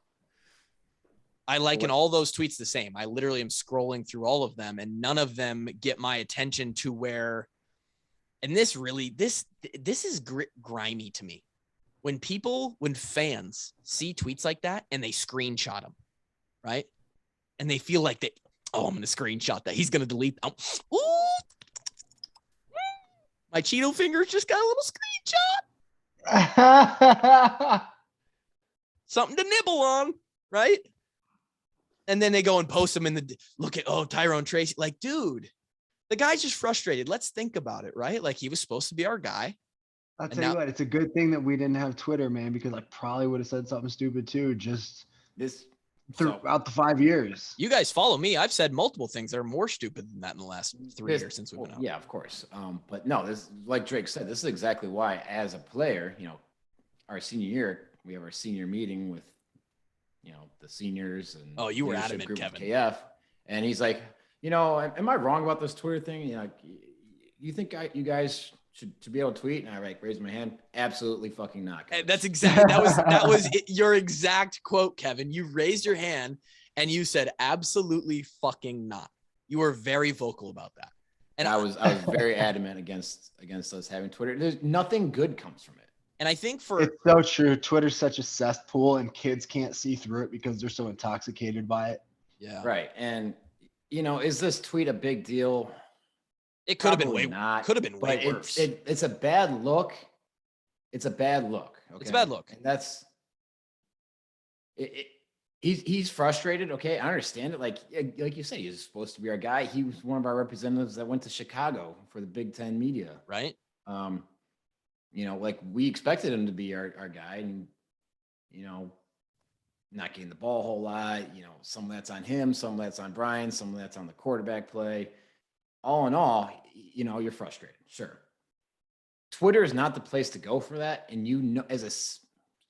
I liken all those tweets the same. I literally am scrolling through all of them, and none of them get my attention to where. And this is grimy to me. When fans see tweets like that and they screenshot them, right? And they feel like I'm going to screenshot that. He's going to delete them. Ooh, my Cheeto fingers just got a little screenshot. Something to nibble on, right? And then they go and post them look at, Tyrone Tracy. Like, dude, the guy's just frustrated. Let's think about it, right? Like, he was supposed to be our guy. I'll tell you what, it's a good thing that we didn't have Twitter, man, because I probably would have said something stupid too. Just this throughout the 5 years. You guys follow me. I've said multiple things that are more stupid than that in the last 3 years since we've been out. Yeah, of course. But no, this, like Drake said, this is exactly why, as a player, our senior year, we have our senior meeting with, the seniors and you were leadership adamant, group of Kevin. KF, and he's like, am I wrong about this Twitter thing? You think you guys should be able to tweet? And I raised my hand. Absolutely fucking not. And that's exactly that was your exact quote, Kevin. You raised your hand and you said absolutely fucking not. You were very vocal about that. And I was very adamant against us having Twitter. There's nothing good comes from it. And I think it's so true. Twitter's such a cesspool and kids can't see through it because they're so intoxicated by it. Yeah. Right. And is this tweet a big deal? It could have been way worse. It's a bad look. It's a bad look. Okay? It's a bad look. And that's it. He's frustrated. Okay, I understand it. Like you said, he's supposed to be our guy. He was one of our representatives that went to Chicago for the Big Ten media. Right. Like we expected him to be our guy, and not getting the ball a whole lot. Some of that's on him, some of that's on Brian, some of that's on the quarterback play. All in all, you're frustrated. Sure. Twitter is not the place to go for that. And as a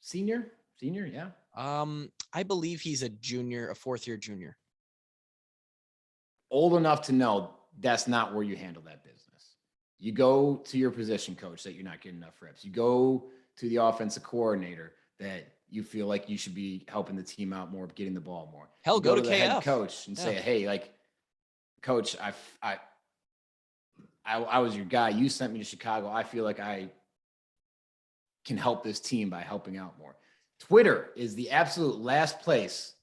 senior, yeah. I believe he's a junior, a fourth-year junior. Old enough to know that's not where you handle that business. You go to your position coach that you're not getting enough reps. You go to the offensive coordinator that you feel like you should be helping the team out more, getting the ball more. Hell, go to the KF. head coach and say, hey, coach, I was your guy. You sent me to Chicago. I feel like I can help this team by helping out more. Twitter is the absolute last place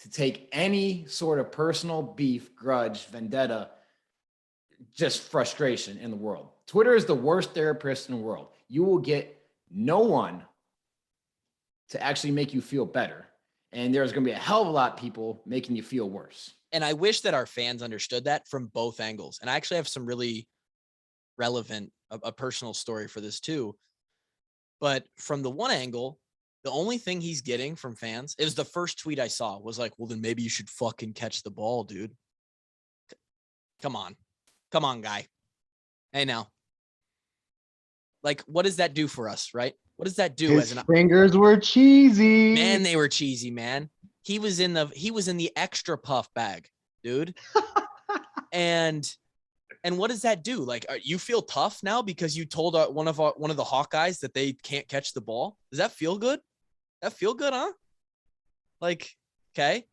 to take any sort of personal beef, grudge, vendetta, just frustration in the world. Twitter is the worst therapist in the world. You will get no one to actually make you feel better. And there's going to be a hell of a lot of people making you feel worse. And I wish that our fans understood that from both angles. And I actually have some really relevant, a personal story for this too. But from the one angle, the only thing he's getting from fans, it was the first tweet I saw, was like, well, then maybe you should fucking catch the ball, dude. Come on, guy. Hey, now. Like, what does that do for us, right? What does that do? His fingers were cheesy. Man, they were cheesy, man. He was in the extra puff bag, dude. and what does that do? Like, you feel tough now because you told one of the Hawkeyes that they can't catch the ball? Does that feel good? That feel good, huh? Like, okay.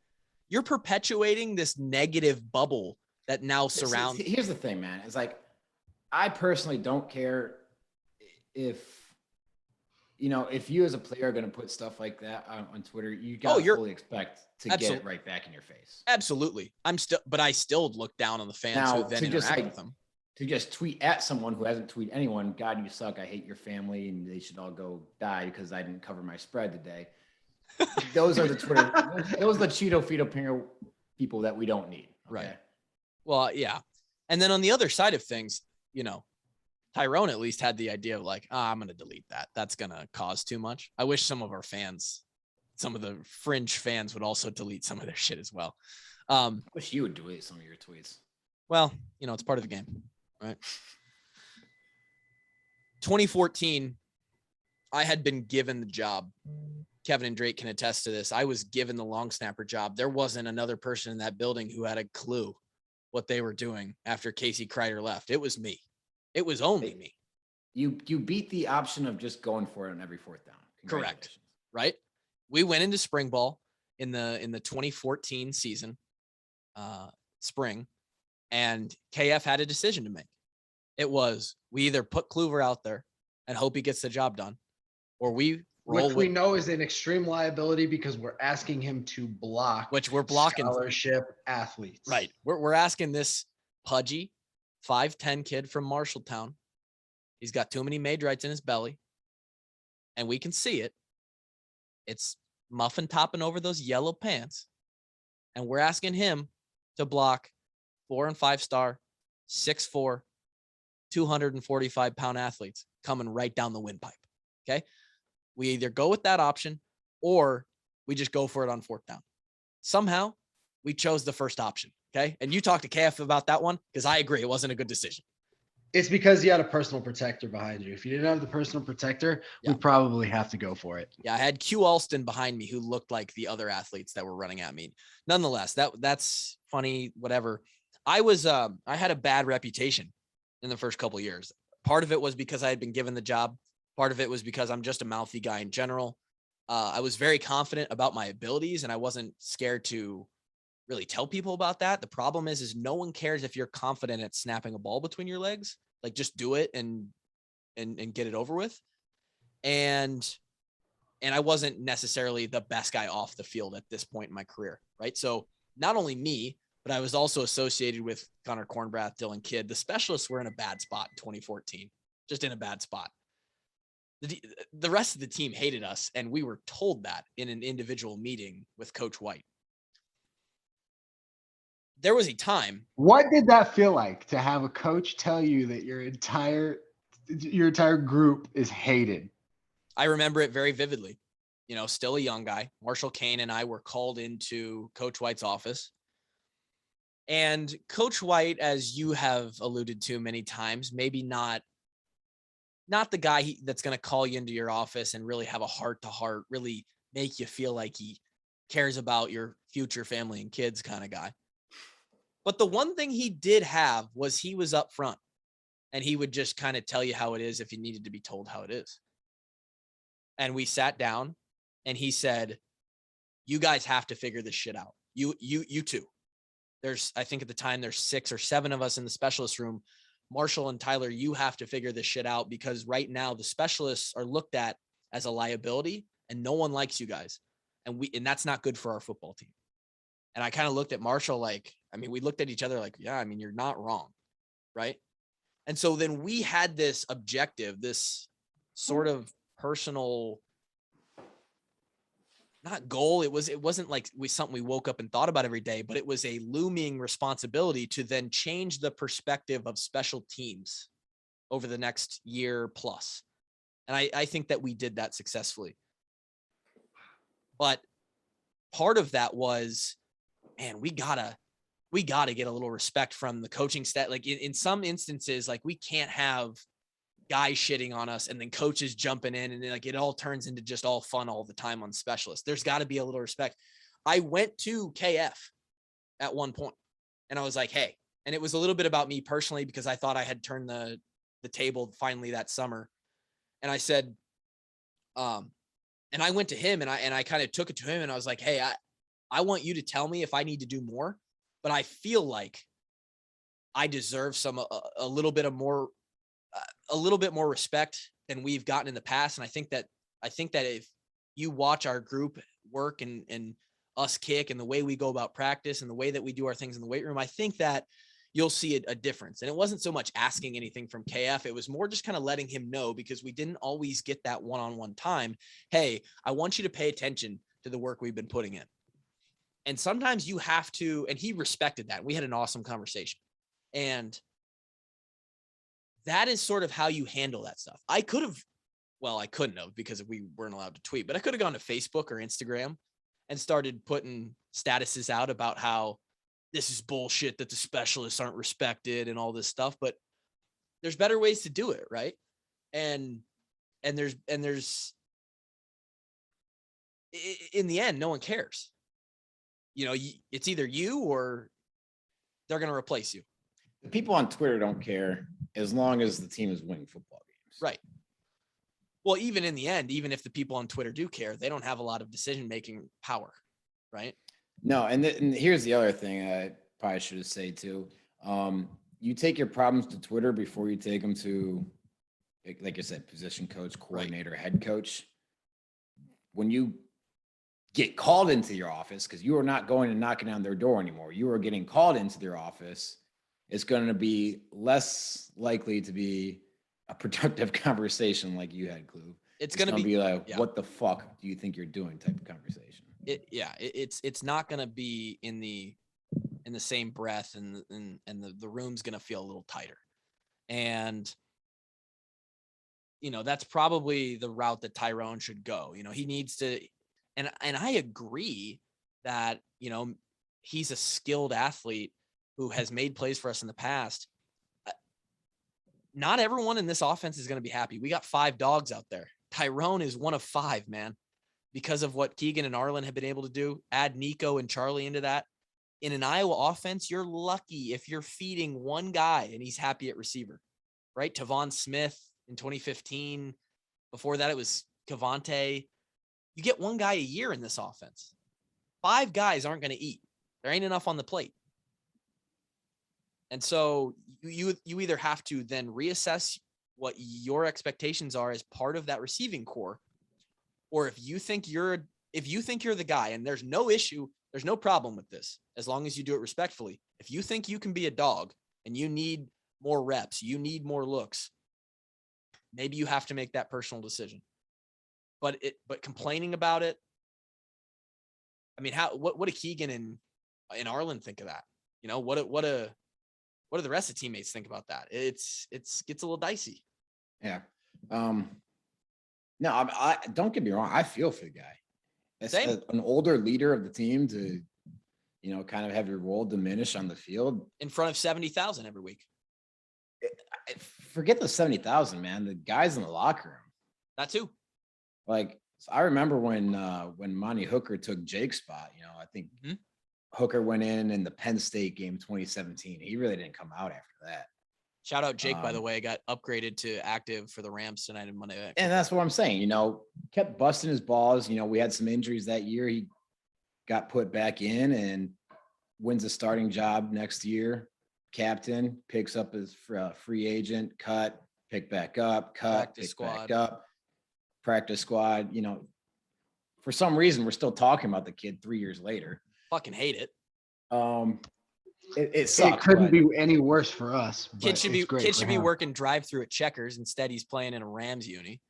You're perpetuating this negative bubble that now surrounds. Here's the thing, man. It's like, I personally don't care if you as a player are going to put stuff like that on Twitter, you got to fully expect to get it right back in your face. Absolutely. But I still look down on the fans who then interact with them. To just tweet at someone who hasn't tweeted anyone, God, you suck. I hate your family and they should all go die because I didn't cover my spread today. Those are the Twitter. those are the Cheeto Fido people that we don't need. Okay? Right. Well, yeah. And then on the other side of things, Tyrone at least had the idea of like, I'm going to delete that. That's going to cause too much. I wish some of our fans, some of the fringe fans would also delete some of their shit as well. I wish you would delete some of your tweets. Well, it's part of the game, right? 2014, I had been given the job. Kevin and Drake can attest to this. I was given the long snapper job. There wasn't another person in that building who had a clue what they were doing after Casey Kreider left. It was me. It was only me. You beat the option of just going for it on every fourth down. Correct. Right. We went into spring ball in the 2014 season, spring, and KF had a decision to make. It was, we either put Kluver out there and hope he gets the job done, or we roll which we know is an extreme liability because we're asking him to block, which we're blocking scholarship athletes. Right. We're asking this pudgy 5'10" kid from Marshalltown. He's got too many Maidrites in his belly, and we can see it. It's muffin topping over those yellow pants, and we're asking him to block 4- and 5-star, 6'4", 245-pound athletes coming right down the windpipe. Okay, we either go with that option or we just go for it on fourth down. somehow we chose the first option. Okay. And you talked to KF about that one, because I agree. It wasn't a good decision. It's because you had a personal protector behind you. If you didn't have the personal protector, we'd probably have to go for it. Yeah, I had Q Alston behind me who looked like the other athletes that were running at me. Nonetheless, that's funny, whatever. I had a bad reputation in the first couple of years. Part of it was because I had been given the job. Part of it was because I'm just a mouthy guy in general. I was very confident about my abilities, and I wasn't scared to really tell people about that. The problem is no one cares if you're confident at snapping a ball between your legs. Like, just do it and get it over with. And I wasn't necessarily the best guy off the field at this point in my career, right? So not only me, but I was also associated with Connor Cornbrath, Dylan Kidd. The specialists were in a bad spot in 2014, just in a bad spot. The rest of the team hated us, and we were told that in an individual meeting with Coach White. There was a time. What did that feel like to have a coach tell you that your entire group is hated? I remember it very vividly. Still a young guy. Marshall Kane and I were called into Coach White's office. And Coach White, as you have alluded to many times, maybe not the guy that's going to call you into your office and really have a heart-to-heart, really make you feel like he cares about your future family and kids kind of guy. But the one thing he did have was he was up front, and he would just kind of tell you how it is if you needed to be told how it is. And we sat down, and he said, you guys have to figure this shit out. You two. I think at the time there's 6 or 7 of us in the specialist room. Marshall and Tyler, you have to figure this shit out, because right now the specialists are looked at as a liability, and no one likes you guys. And that's not good for our football team. And I kind of looked at Marshall we looked at each other like, yeah, you're not wrong. Right. And so then we had this objective, this sort of personal, not goal. It wasn't like something we woke up and thought about every day, but it was a looming responsibility to then change the perspective of special teams over the next year plus. And I think that we did that successfully. But part of that was, man, we gotta get a little respect from the coaching staff. Like in some instances, like we can't have guys shitting on us and then coaches jumping in, and then like it all turns into just all fun all the time on specialists. There's got to be a little respect. I went to KF at one point and I was like, hey, and it was a little bit about me personally, because I thought I had turned the table finally that summer. And I said, and I went to him and I kind of took it to him, and I was like, hey, I want you to tell me if I need to do more, but I feel like I deserve a little bit more respect than we've gotten in the past. And I think that if you watch our group work and us kick and the way we go about practice and the way that we do our things in the weight room, I think that you'll see a difference. And it wasn't so much asking anything from KF. It was more just kind of letting him know, because we didn't always get that one-on-one time. Hey, I want you to pay attention to the work we've been putting in. And sometimes you have to, and he respected that. We had an awesome conversation. And that is sort of how you handle that stuff. I couldn't have, because we weren't allowed to tweet, but I could have gone to Facebook or Instagram and started putting statuses out about how this is bullshit, that the specialists aren't respected and all this stuff. But there's better ways to do it, right? And there's in the end, no one cares. It's either you or they're going to replace you. The people on Twitter don't care as long as the team is winning football games. Right. Well, even in the end, even if the people on Twitter do care, they don't have a lot of decision-making power, right? No, and here's the other thing I probably should have said too. You take your problems to Twitter before you take them to, like I said, position coach, coordinator, right, head coach. When you get called into your office, because you are not going and knocking down their door anymore, you are getting called into their office, it's going to be less likely to be a productive conversation like you had, Clue. It's going to be like, what the fuck do you think you're doing type of conversation. It's not going to be in the same breath, and the room's going to feel a little tighter. And that's probably the route that Tyrone should go. He needs to, and I agree that, he's a skilled athlete who has made plays for us in the past. Not everyone in this offense is going to be happy. We got 5 dogs out there. Tyrone is one of 5, man, because of what Keegan and Arlen have been able to do. Add Nico and Charlie into that. In an Iowa offense, you're lucky if you're feeding one guy and he's happy at receiver, right? Tavon Smith in 2015. Before that, it was Cavante. You get one guy a year in this offense. 5 guys aren't going to eat. There ain't enough on the plate. And so you either have to then reassess what your expectations are as part of that receiving core, or if you think you're the guy, and there's no issue, there's no problem with this, as long as you do it respectfully. If you think you can be a dog and you need more reps, you need more looks, maybe you have to make that personal decision. But complaining about it, I mean, what do Keegan and Arlen think of that? What do the rest of the teammates think about that? It gets a little dicey. Yeah. No, I don't get me wrong. I feel for the guy. As an older leader of the team to, kind of have your role diminish on the field in front of 70,000 every week. Forget the 70,000, man. The guys in the locker room. That too. Like, so I remember when Monty Hooker took Jake's spot. I think Hooker went in the Penn State game 2017. He really didn't come out after that. Shout out Jake, by the way, got upgraded to active for the Rams tonight in Monday night. And that's what I'm saying. Kept busting his balls. We had some injuries that year. He got put back in and wins a starting job next year. Captain, picks up his free agent, cut, pick back up, cut, practice pick squad. Back up, practice squad. For some reason, we're still talking about the kid 3 years later. Fucking hate it. It sucks. It couldn't be any worse for us. Kid should be working drive-through at Checkers. Instead, he's playing in a Rams uni.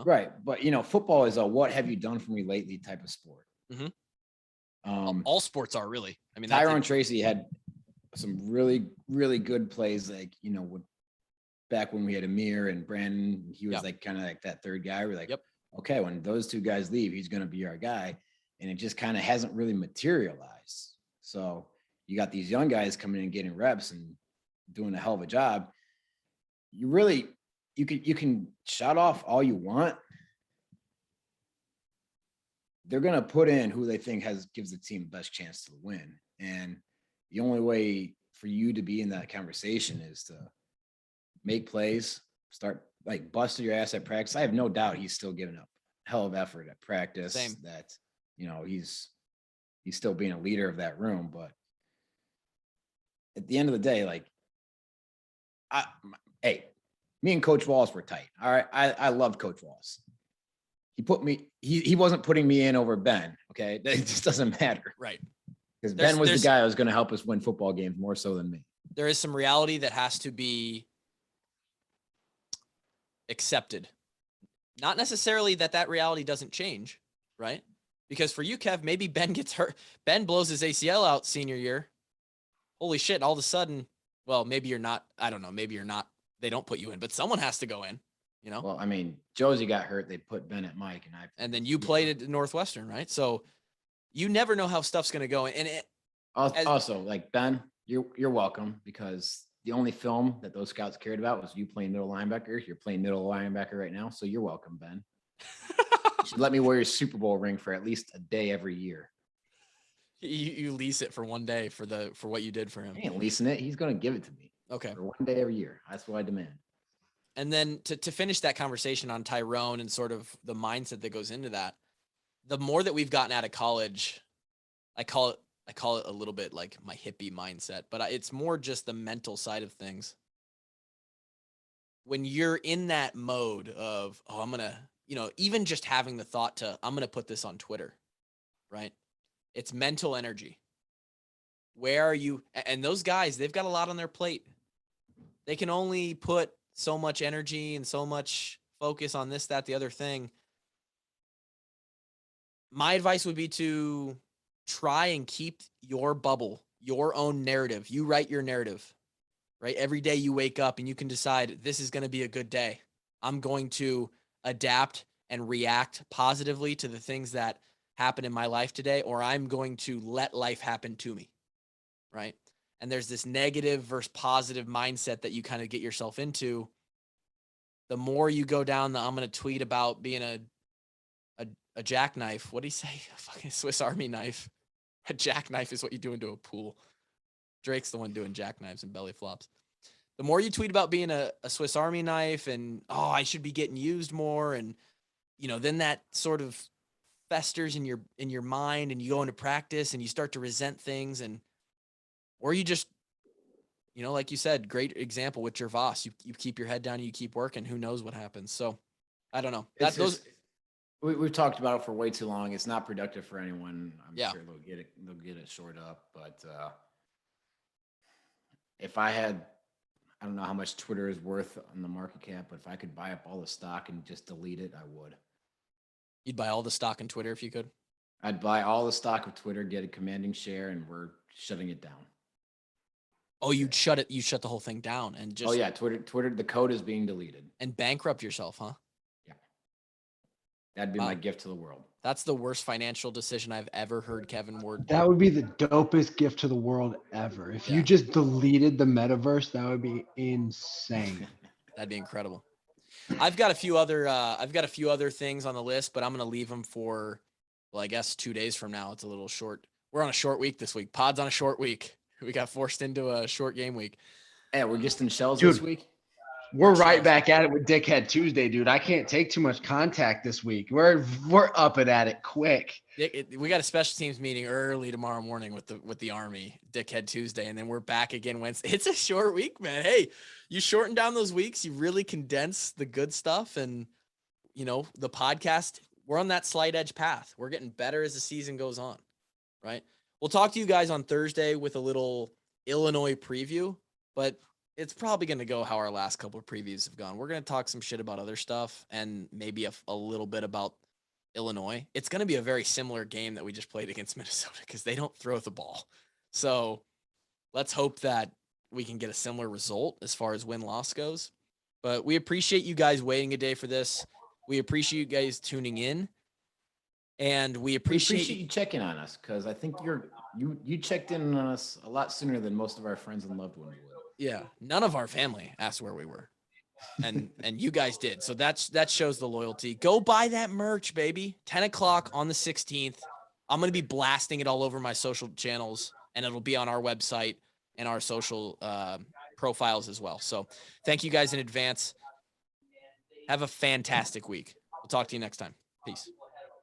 Right, but football is a "what have you done for me lately" type of sport. Mm-hmm. All sports are really. I mean, Tyrone Tracy had some really, really good plays. Like back when we had Amir and Brandon, he was like kind of like that third guy. We're like, okay, when those 2 guys leave, he's going to be our guy. And it just kind of hasn't really materialized. So you got these young guys coming in and getting reps and doing a hell of a job. You can shout off all you want. They're going to put in who they think gives the team the best chance to win. And the only way for you to be in that conversation is to make plays, start like busting your ass at practice. I have no doubt he's still giving up hell of effort at practice. Same. That he's still being a leader of that room. But at the end of the day, like, me and Coach Wallace were tight. All right. I loved Coach Wallace. He wasn't putting me in over Ben. Okay. It just doesn't matter. Right. Because Ben was the guy who was going to help us win football games more so than me. There is some reality that has to be accepted. Not necessarily that reality doesn't change, right? Because for you, Kev, maybe Ben gets hurt. Ben blows his ACL out senior year. Holy shit. All of a sudden, well, maybe you're not. I don't know. Maybe you're not. They don't put you in, but someone has to go in, Well, I mean, Josie got hurt. They put Ben at Mike. And then you played at Northwestern, right? So you never know how stuff's going to go. And also, like, Ben, you're welcome, because the only film that those scouts cared about was you playing middle linebacker. You're playing middle linebacker right now. So you're welcome, Ben. You should let me wear your Super Bowl ring for at least a day every year. You lease it for one day for what you did for him. I ain't leasing it. He's going to give it to me. Okay. For one day every year. That's what I demand. And then to finish that conversation on Tyrone and sort of the mindset that goes into that, the more that we've gotten out of college, I call it a little bit like my hippie mindset, but it's more just the mental side of things. When you're in that mode of, I'm going to, even just having the thought I'm going to put this on Twitter, right? It's mental energy. Where are you? And those guys, they've got a lot on their plate. They can only put so much energy and so much focus on this, that, the other thing. My advice would be to try and keep your bubble, your own narrative. You write your narrative, right? Every day you wake up and you can decide, this is going to be a good day. I'm going to adapt and react positively to the things that happen in my life today, or I'm going to let life happen to me. Right. And there's this negative versus positive mindset that you kind of get yourself into. The more you go down I'm going to tweet about being a jackknife. What do you say? A fucking Swiss Army knife. A jackknife is what you do into a pool. Drake's the one doing jackknives and belly flops. The more you tweet about being a Swiss Army knife and, oh, I should be getting used more. And, then that sort of festers in your mind, and you go into practice and you start to resent things, or you just, like you said, great example with Gervais. You keep your head down and you keep working. Who knows what happens? So I don't know. We've talked about it for way too long. It's not productive for anyone. I'm Yeah. sure they'll get it shored up. But if I had, I don't know how much Twitter is worth on the market cap, but if I could buy up all the stock and just delete it, I would. You'd buy all the stock in Twitter if you could? I'd buy all the stock of Twitter, get a commanding share, and we're shutting it down. Oh, you'd shut it. You shut the whole thing down and just. Oh yeah, Twitter. The code is being deleted. And bankrupt yourself, huh? Yeah. That'd be my gift to the world. That's the worst financial decision I've ever heard Kevin Ward. That would be the dopest gift to the world ever. If you just deleted the metaverse, that would be insane. That'd be incredible. I've got a few other things on the list, but I'm going to leave them for, I guess 2 days from now. It's a little short. We're on a short week this week. Pod's on a short week. We got forced into a short game week. Yeah, we're just in shells this week. We're right back at it with Dickhead Tuesday, dude. I can't take too much contact this week. We're up and at it quick. We got a special teams meeting early tomorrow morning with the Army, Dickhead Tuesday, and then we're back again Wednesday. It's a short week, man. Hey, you shorten down those weeks, you really condense the good stuff, and the podcast. We're on that slight edge path. We're getting better as the season goes on, right? We'll talk to you guys on Thursday with a little Illinois preview, but it's probably going to go how our last couple of previews have gone. We're going to talk some shit about other stuff and maybe a little bit about Illinois. It's going to be a very similar game that we just played against Minnesota because they don't throw the ball. So let's hope that we can get a similar result as far as win-loss goes. But we appreciate you guys waiting a day for this. We appreciate you guys tuning in. And we appreciate you checking on us, because I think you checked in on us a lot sooner than most of our friends and loved ones would. Yeah, none of our family asked where we were, and you guys did. So that shows the loyalty. Go buy that merch, baby. 10 o'clock on the 16th. I'm gonna be blasting it all over my social channels, and it'll be on our website and our social profiles as well. So thank you guys in advance. Have a fantastic week. We'll talk to you next time. Peace.